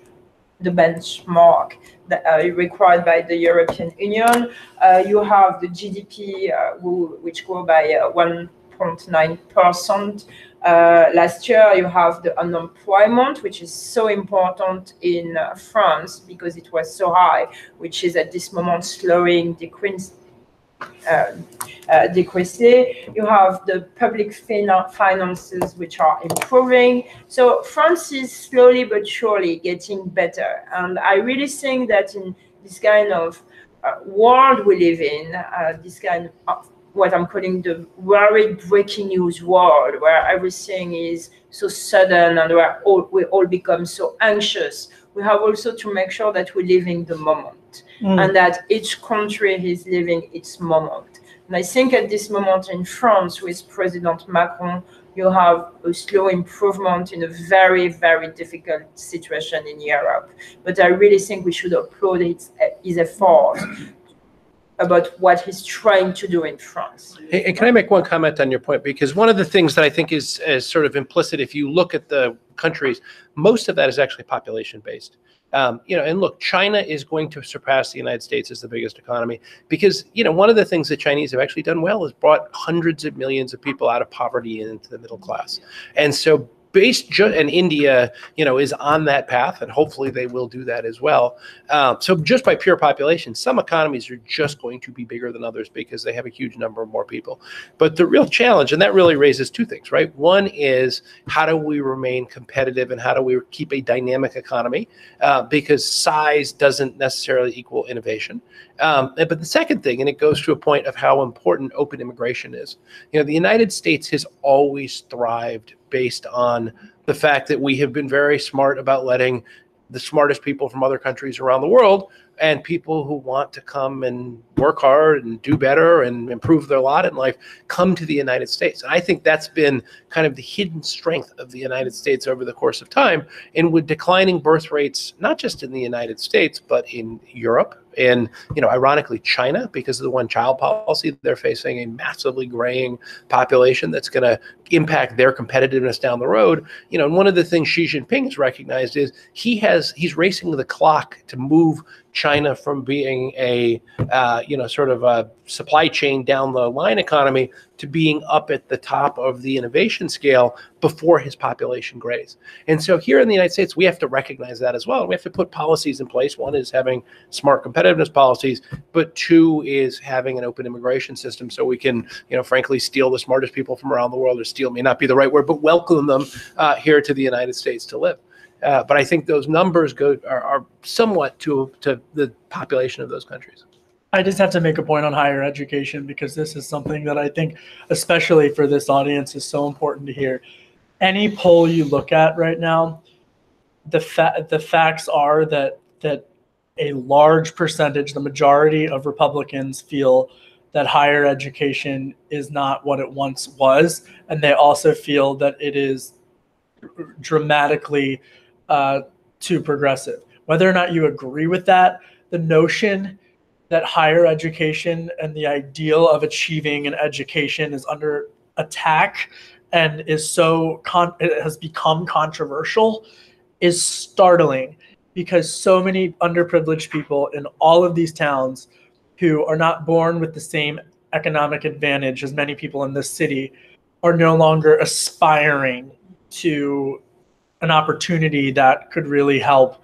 that required by the European Union. You have the GDP, which grew by 1.9%. Last year, you have the unemployment, which is so important in France because it was so high, which is at this moment slowing, decreasing. You have the public finances, which are improving. So France is slowly but surely getting better. And I really think that in this kind of world we live in, this kind of what I'm calling the worried breaking news world, where everything is so sudden and where we all become so anxious, we have also to make sure that we live in the moment and that each country is living its moment. And I think at this moment in France, with President Macron, you have a slow improvement in a very, very difficult situation in Europe. But I really think we should applaud his effort about what he's trying to do in France. Hey, can I make one comment on your point? Because one of the things that I think is sort of implicit, if you look at the countries, most of that is actually population-based. You know, and look, China is going to surpass the United States as the biggest economy because, you know, one of the things that Chinese have actually done well is brought hundreds of millions of people out of poverty and into the middle class. And so and India, you know, is on that path, and hopefully they will do that as well. So just by pure population, some economies are just going to be bigger than others because they have a huge number of more people. But the real challenge, and that really raises two things, right? One is how do we remain competitive and how do we keep a dynamic economy? Because size doesn't necessarily equal innovation. But the second thing, and it goes to a point of how important open immigration is. You know, the United States has always thrived based on the fact that we have been very smart about letting the smartest people from other countries around the world and people who want to come and work hard and do better and improve their lot in life come to the United States. And I think that's been kind of the hidden strength of the United States over the course of time. And with declining birth rates, not just in the United States, but in Europe In, ironically, China, because of the one-child policy, they're facing a massively graying population that's going to impact their competitiveness down the road. And one of the things Xi Jinping has recognized is he's racing the clock to move China from being a sort of a supply chain down the line economy to being up at the top of the innovation scale before his population grays. And so here in the United States, we have to recognize that as well. We have to put policies in place. One is having smart competitiveness policies, but two is having an open immigration system so we can, frankly, steal the smartest people from around the world, or steal may not be the right word, but welcome them here to the United States to live. But I think those numbers are somewhat to the population of those countries. I just have to make a point on higher education, because this is something that I think, especially for this audience, is so important to hear. Any poll you look at right now, the facts are that a large percentage, the majority of Republicans, feel that higher education is not what it once was, and they also feel that it is dramatically too progressive. Whether or not you agree with that, the notion that higher education and the ideal of achieving an education is under attack and is it has become controversial is startling, because so many underprivileged people in all of these towns who are not born with the same economic advantage as many people in this city are no longer aspiring to an opportunity that could really help.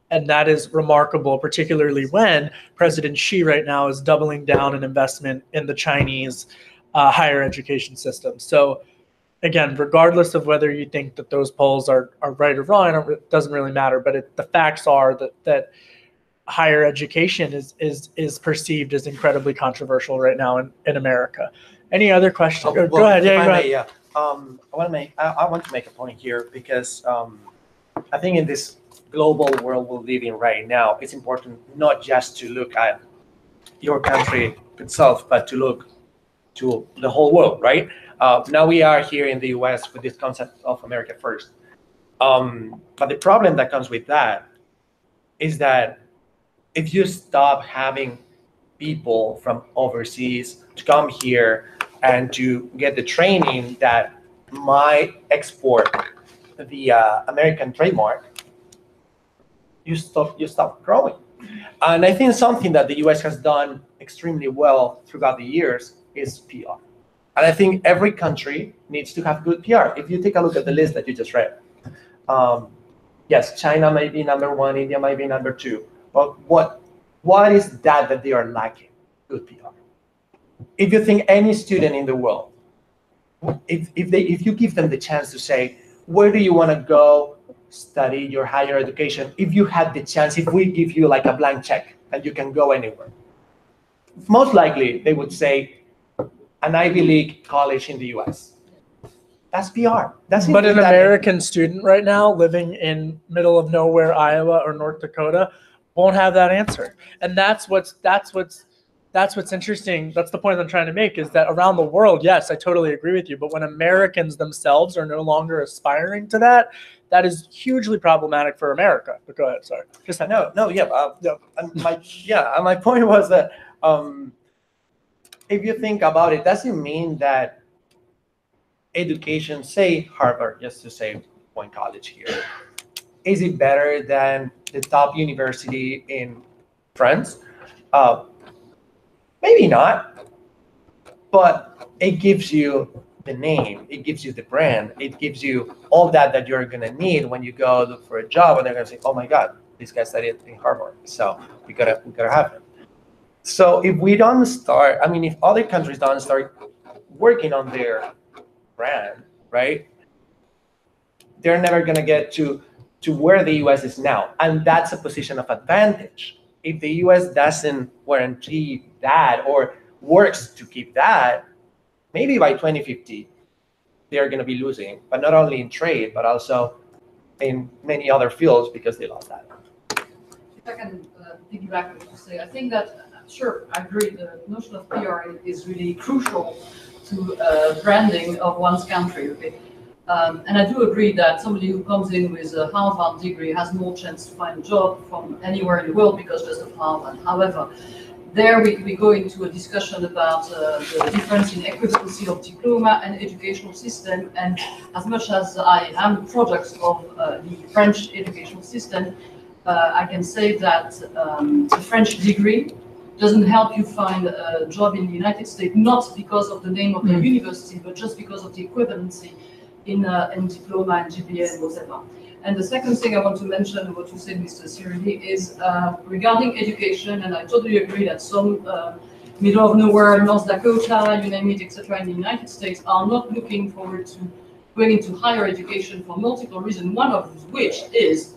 And that is remarkable, particularly when President Xi right now is doubling down an investment in the Chinese higher education system. So again, regardless of whether you think that those polls are right or wrong, it doesn't really matter. But the facts are that higher education is perceived as incredibly controversial right now in America. Any other questions? Well, go ahead. Yeah, Go ahead. Yeah. I want to make a point here, because I think in this global world we're living right now, it's important not just to look at your country itself, but to look to the whole world, right? Now we are here in the US with this concept of America first. But the problem that comes with that is that if you stop having people from overseas to come here and to get the training that might export the American trademark, you stop growing. And I think something that the US has done extremely well throughout the years is PR. And I think every country needs to have good PR. If you take a look at the list that you just read, yes, China might be number one, India might be number two, but what is that they are lacking? Good PR. If you think any student in the world, if you give them the chance to say, where do you want to go study your higher education? If you had the chance, if we give you like a blank check and you can go anywhere, most likely they would say an Ivy League college in the US. That's PR. But an American student right now living in middle of nowhere, Iowa or North Dakota, won't have that answer. And that's what's interesting. That's the point I'm trying to make, is that around the world, yes, I totally agree with you. But when Americans themselves are no longer aspiring to that, that is hugely problematic for America. But go ahead, sorry. My point was that if you think about it, does it mean that education, say Harvard, just to say one college here, is it better than the top university in France? Maybe not, but it gives you the name, it gives you the brand, it gives you all that you're gonna need when you go look for a job, and they're gonna say, oh my God, this guy studied in Harvard, so we gotta have him. So if we don't start, if other countries don't start working on their brand, right, they're never gonna get to where the US is now, and that's a position of advantage. If the US doesn't guarantee that or works to keep that, maybe by 2050, they're going to be losing, but not only in trade, but also in many other fields because they lost that. If I can piggyback what you say, I think that, sure, I agree, the notion of PR is really crucial to branding of one's country. Okay? And I do agree that somebody who comes in with a Harvard degree has more chance to find a job from anywhere in the world because just of Harvard. However, there we go into a discussion about the difference in equivalency of diploma and educational system. And as much as I am a product of the French educational system, I can say that a French degree doesn't help you find a job in the United States, not because of the name of the university, but just because of the equivalency in diploma and GPA and whatever. And the second thing I want to mention, what you said, Mr. Cirilli, is regarding education, and I totally agree that some middle of nowhere, North Dakota, you name it, etc., in the United States are not looking forward to going into higher education for multiple reasons, one of which is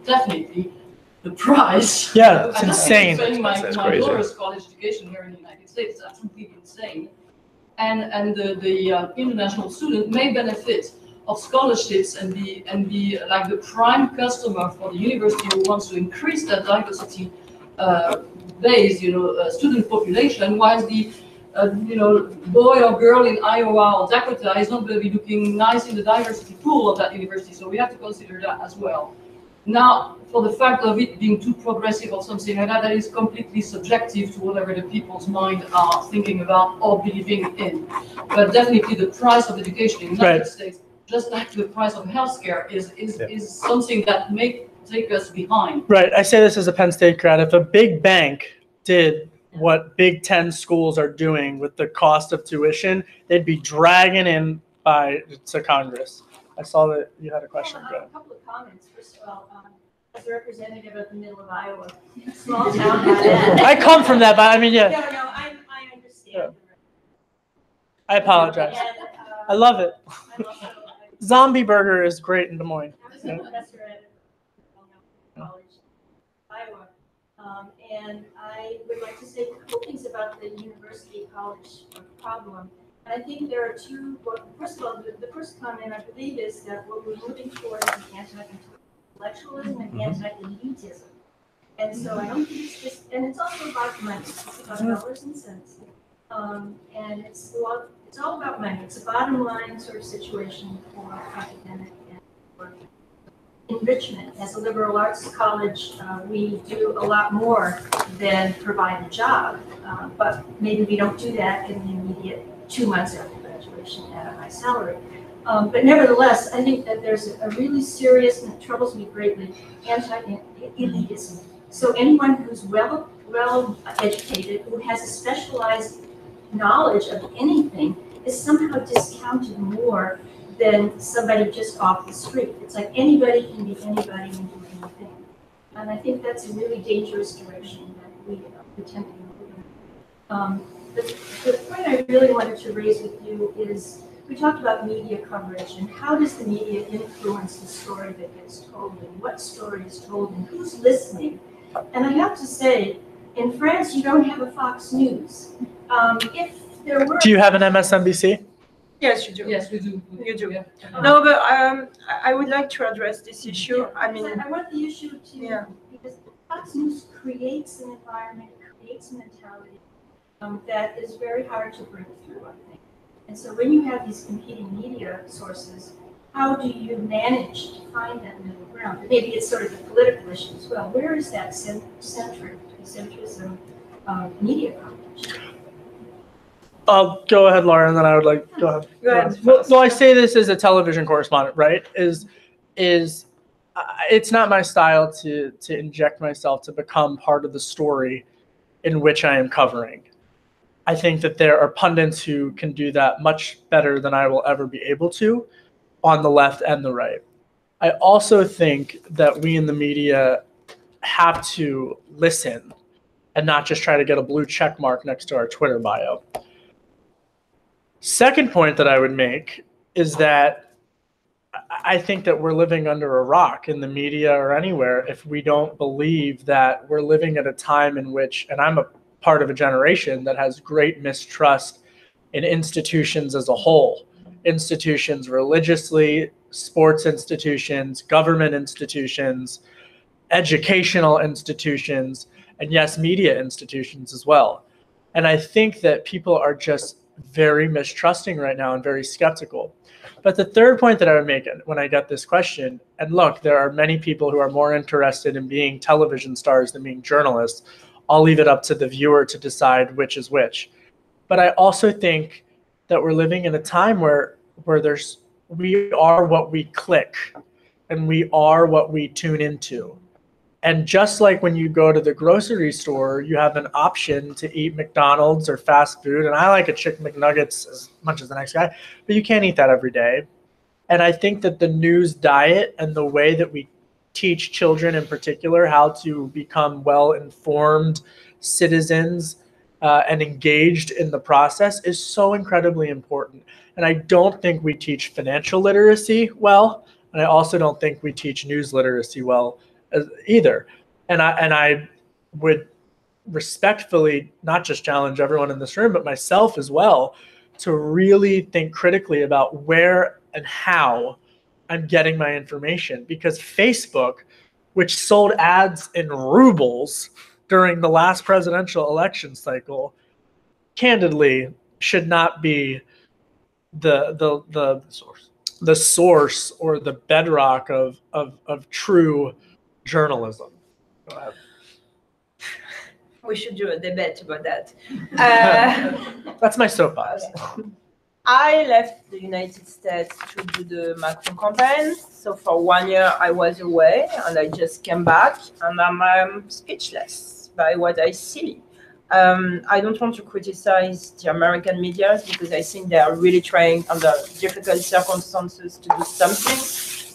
definitely the price. Yeah, it's I just insane. keep saying my That's crazy. daughter's college education here in the United States is absolutely insane. And the international student may benefit of scholarships and be like the prime customer for the university who wants to increase that diversity base, student population, whilst the boy or girl in Iowa or Dakota is not going to be looking nice in the diversity pool of that university. So we have to consider that as well. Now, for the fact of it being too progressive or something like that, that is completely subjective to whatever the people's mind are thinking about or believing in. But definitely the price of education in the United States, just like the price of healthcare, is something that may take us behind. Right. I say this as a Penn State grad. If a big bank did what Big Ten schools are doing with the cost of tuition, they'd be dragging in to Congress. I saw that you had a question. Go ahead. A couple of comments. First of all, as a representative of the middle of Iowa, small town like that. I come from that, but I mean, yeah. No, I understand. Yeah. I apologize. And, I love it. I'm also Zombie burger is great in Des Moines. I was a professor at college, Iowa, and I would like to say a couple things about the university college problem. And I think there are two. Well, first of all, the first comment I believe is that what we're moving towards is anti-intellectualism and anti-elitism. And so I don't think it's just, and it's also about money. It's about dollars and cents. And it's all about money. It's a bottom line sort of situation for academic and for enrichment. As a liberal arts college, we do a lot more than provide a job, but maybe we don't do that in the immediate 2 months after graduation at a high salary. But nevertheless, I think that there's a really serious, and it troubles me greatly, anti-elitism. So anyone who's well educated, who has a specialized knowledge of anything, is somehow discounted more than somebody just off the street. It's like anybody can be anybody and do anything. And I think that's a really dangerous direction that we tend to be moving. The point I really wanted to raise with you is, we talked about media coverage and how does the media influence the story that gets told and what story is told and who's listening. And I have to say, in France, you don't have a Fox News. If there were... Do you have an MSNBC? Yes, you do. Yes, we do. You do. Yeah. No, but I would like to address this issue. I mean, I want the issue to, because Fox News creates an environment, creates a mentality that is very hard to break through, I think. And so when you have these competing media sources, how do you manage to find that middle ground? And maybe it's sort of a political issue as well. Where is that centrism media coverage? I'll go ahead, Laura, and then I would like go ahead. Go ahead. Well, I say this as a television correspondent, right? It's not my style to inject myself to become part of the story in which I am covering. I think that there are pundits who can do that much better than I will ever be able to, on the left and the right. I also think that we in the media have to listen and not just try to get a blue check mark next to our Twitter bio. Second point that I would make is that I think that we're living under a rock in the media or anywhere if we don't believe that we're living at a time in which, and I'm a part of a generation that has great mistrust in institutions as a whole. Institutions religiously, sports institutions, government institutions, educational institutions, and yes, media institutions as well. And I think that people are just very mistrusting right now and very skeptical. But the third point that I would make when I get this question, and look, there are many people who are more interested in being television stars than being journalists. I'll leave it up to the viewer to decide which is which. But I also think that we're living in a time where we are what we click and we are what we tune into. And just like when you go to the grocery store, you have an option to eat McDonald's or fast food. And I like a Chicken McNuggets as much as the next guy, but you can't eat that every day. And I think that the news diet and the way that we teach children in particular how to become well-informed citizens and engaged in the process is so incredibly important. And I don't think we teach financial literacy well. And I also don't think we teach news literacy well either. And I would respectfully not just challenge everyone in this room, but myself as well, to really think critically about where and how I'm getting my information. Because Facebook, which sold ads in rubles during the last presidential election cycle, candidly should not be the source or the bedrock of true journalism. Go ahead. We should do a debate about that. That's my soapbox. Okay. I left the United States to do the Macron campaign. So for 1 year, I was away and I just came back and I'm speechless by what I see. I don't want to criticize the American media because I think they are really trying under difficult circumstances to do something.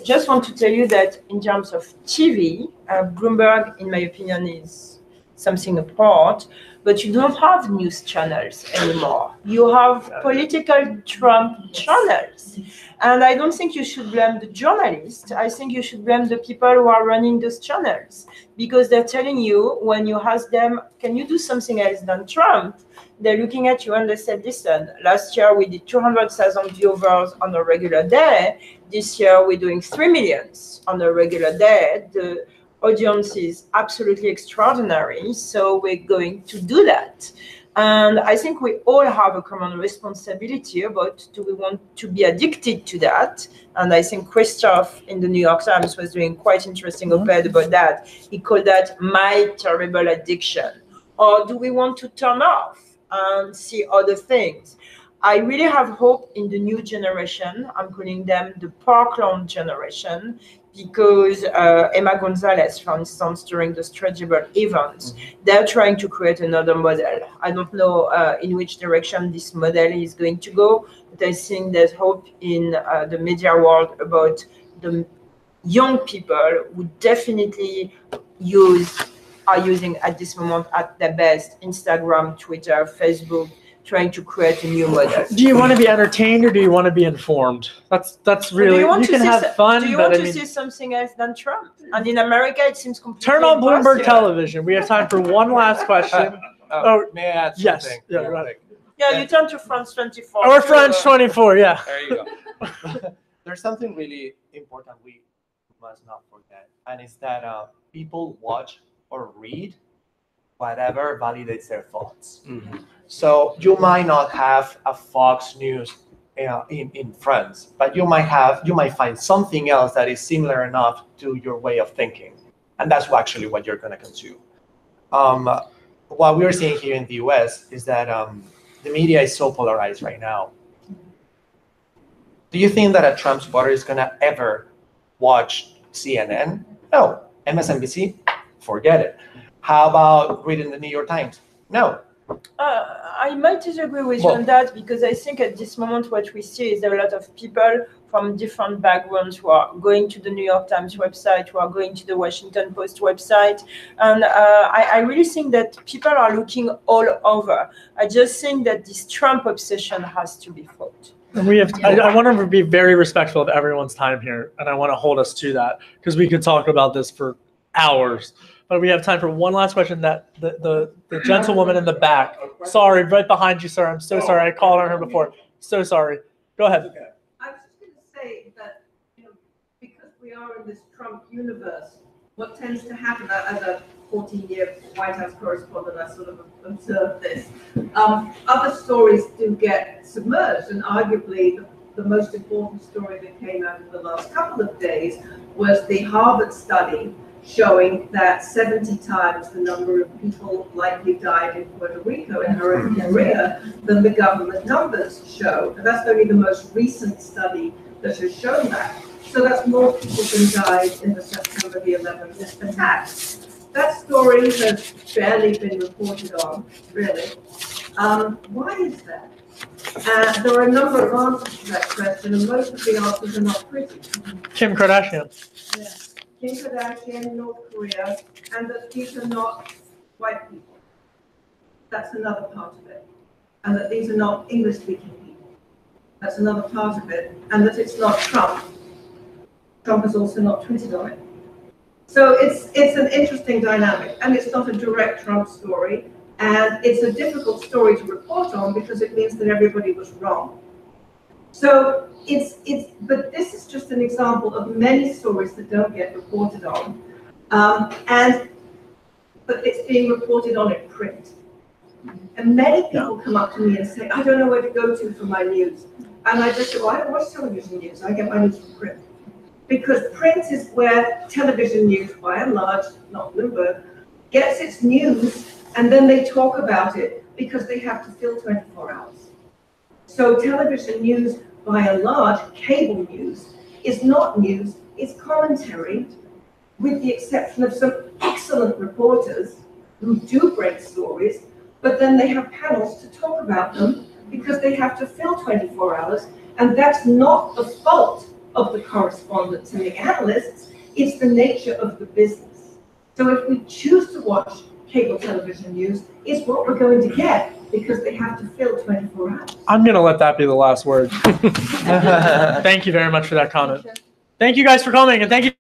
I just want to tell you that in terms of TV, Bloomberg, in my opinion, is something apart, but you don't have news channels anymore. You have political Trump channels. And I don't think you should blame the journalists. I think you should blame the people who are running those channels, because they're telling you, when you ask them, can you do something else than Trump? They're looking at you and they said, listen, last year we did 200,000 viewers on a regular day. This year we're doing 3 million on a regular day. The audience is absolutely extraordinary, so we're going to do that. And I think we all have a common responsibility about, do we want to be addicted to that? And I think Christoph in the New York Times was doing quite interesting op-ed about that. He called that my terrible addiction. Or do we want to turn off and see other things? I really have hope in the new generation. I'm calling them the Parkland generation, because Emma Gonzalez, for instance, during the stretchable event, they're trying to create another model. I don't know in which direction this model is going to go, but I think there's hope in the media world about the young people who definitely are using at this moment at their best Instagram, Twitter, Facebook, trying to create a new model. Do you want to be entertained or do you want to be informed? That's really, you can have fun. Do you want to see something else than Trump? And in America, it seems completely Turn on Bloomberg impossible. television. We have time for one last question. May I add yes. something? Yeah, right. Yeah, you turn to France 24. Or France 24, yeah. There you go. There's something really important we must not forget, and it's that people watch or read whatever validates their thoughts. Mm-hmm. So you might not have a Fox News in France, but you might find something else that is similar enough to your way of thinking, and that's actually what you're going to consume. What we're seeing here in the U.S. is that the media is so polarized right now. Do you think that a Trump supporter is going to ever watch CNN? No. MSNBC? Forget it. How about reading the New York Times? No. I might disagree with you on that, because I think at this moment what we see is there are a lot of people from different backgrounds who are going to the New York Times website, who are going to the Washington Post website. And I really think that people are looking all over. I just think that this Trump obsession has to be fought. And we have. I want to be very respectful of everyone's time here, and I want to hold us to that, because we could talk about this for hours. But we have time for one last question. That the gentlewoman in the back. Sorry, right behind you, sir. I'm so sorry. I called on her before. So sorry. Go ahead. Okay. I was just going to say that, because we are in this Trump universe, what tends to happen as a 14-year White House correspondent, I sort of observed this. Other stories do get submerged, and arguably the most important story that came out in the last couple of days was the Harvard study showing that 70 times the number of people likely died in Puerto Rico and Hurricane Maria than the government numbers show. And that's only the most recent study that has shown that. So that's more people than died in the September the 11th attack. That story has barely been reported on, really. Why is that? There are a number of answers to that question, and most of the answers are not pretty. Kim Kardashian. Yeah. Kim Kardashian, North Korea, and that these are not white people. That's another part of it. And that these are not English-speaking people. That's another part of it. And that it's not Trump. Trump has also not tweeted on it. So it's an interesting dynamic, and it's not a direct Trump story, and it's a difficult story to report on because it means that everybody was wrong. So but this is just an example of many stories that don't get reported on, but it's being reported on in print. And many people come up to me and say, I don't know where to go to for my news. And I just say, well, I don't watch television news, I get my news from print. Because print is where television news, by and large, not Bloomberg, gets its news, and then they talk about it because they have to fill 24 hours. So television news, by and large, cable news, is not news, it's commentary, with the exception of some excellent reporters who do break stories, but then they have panels to talk about them because they have to fill 24 hours, and that's not the fault of the correspondents and the analysts, it's the nature of the business. So if we choose to watch cable television news, it's what we're going to get because they have to fill 24 hours. I'm going to let that be the last word. Thank you very much for that comment. Thank you guys for coming, and thank you.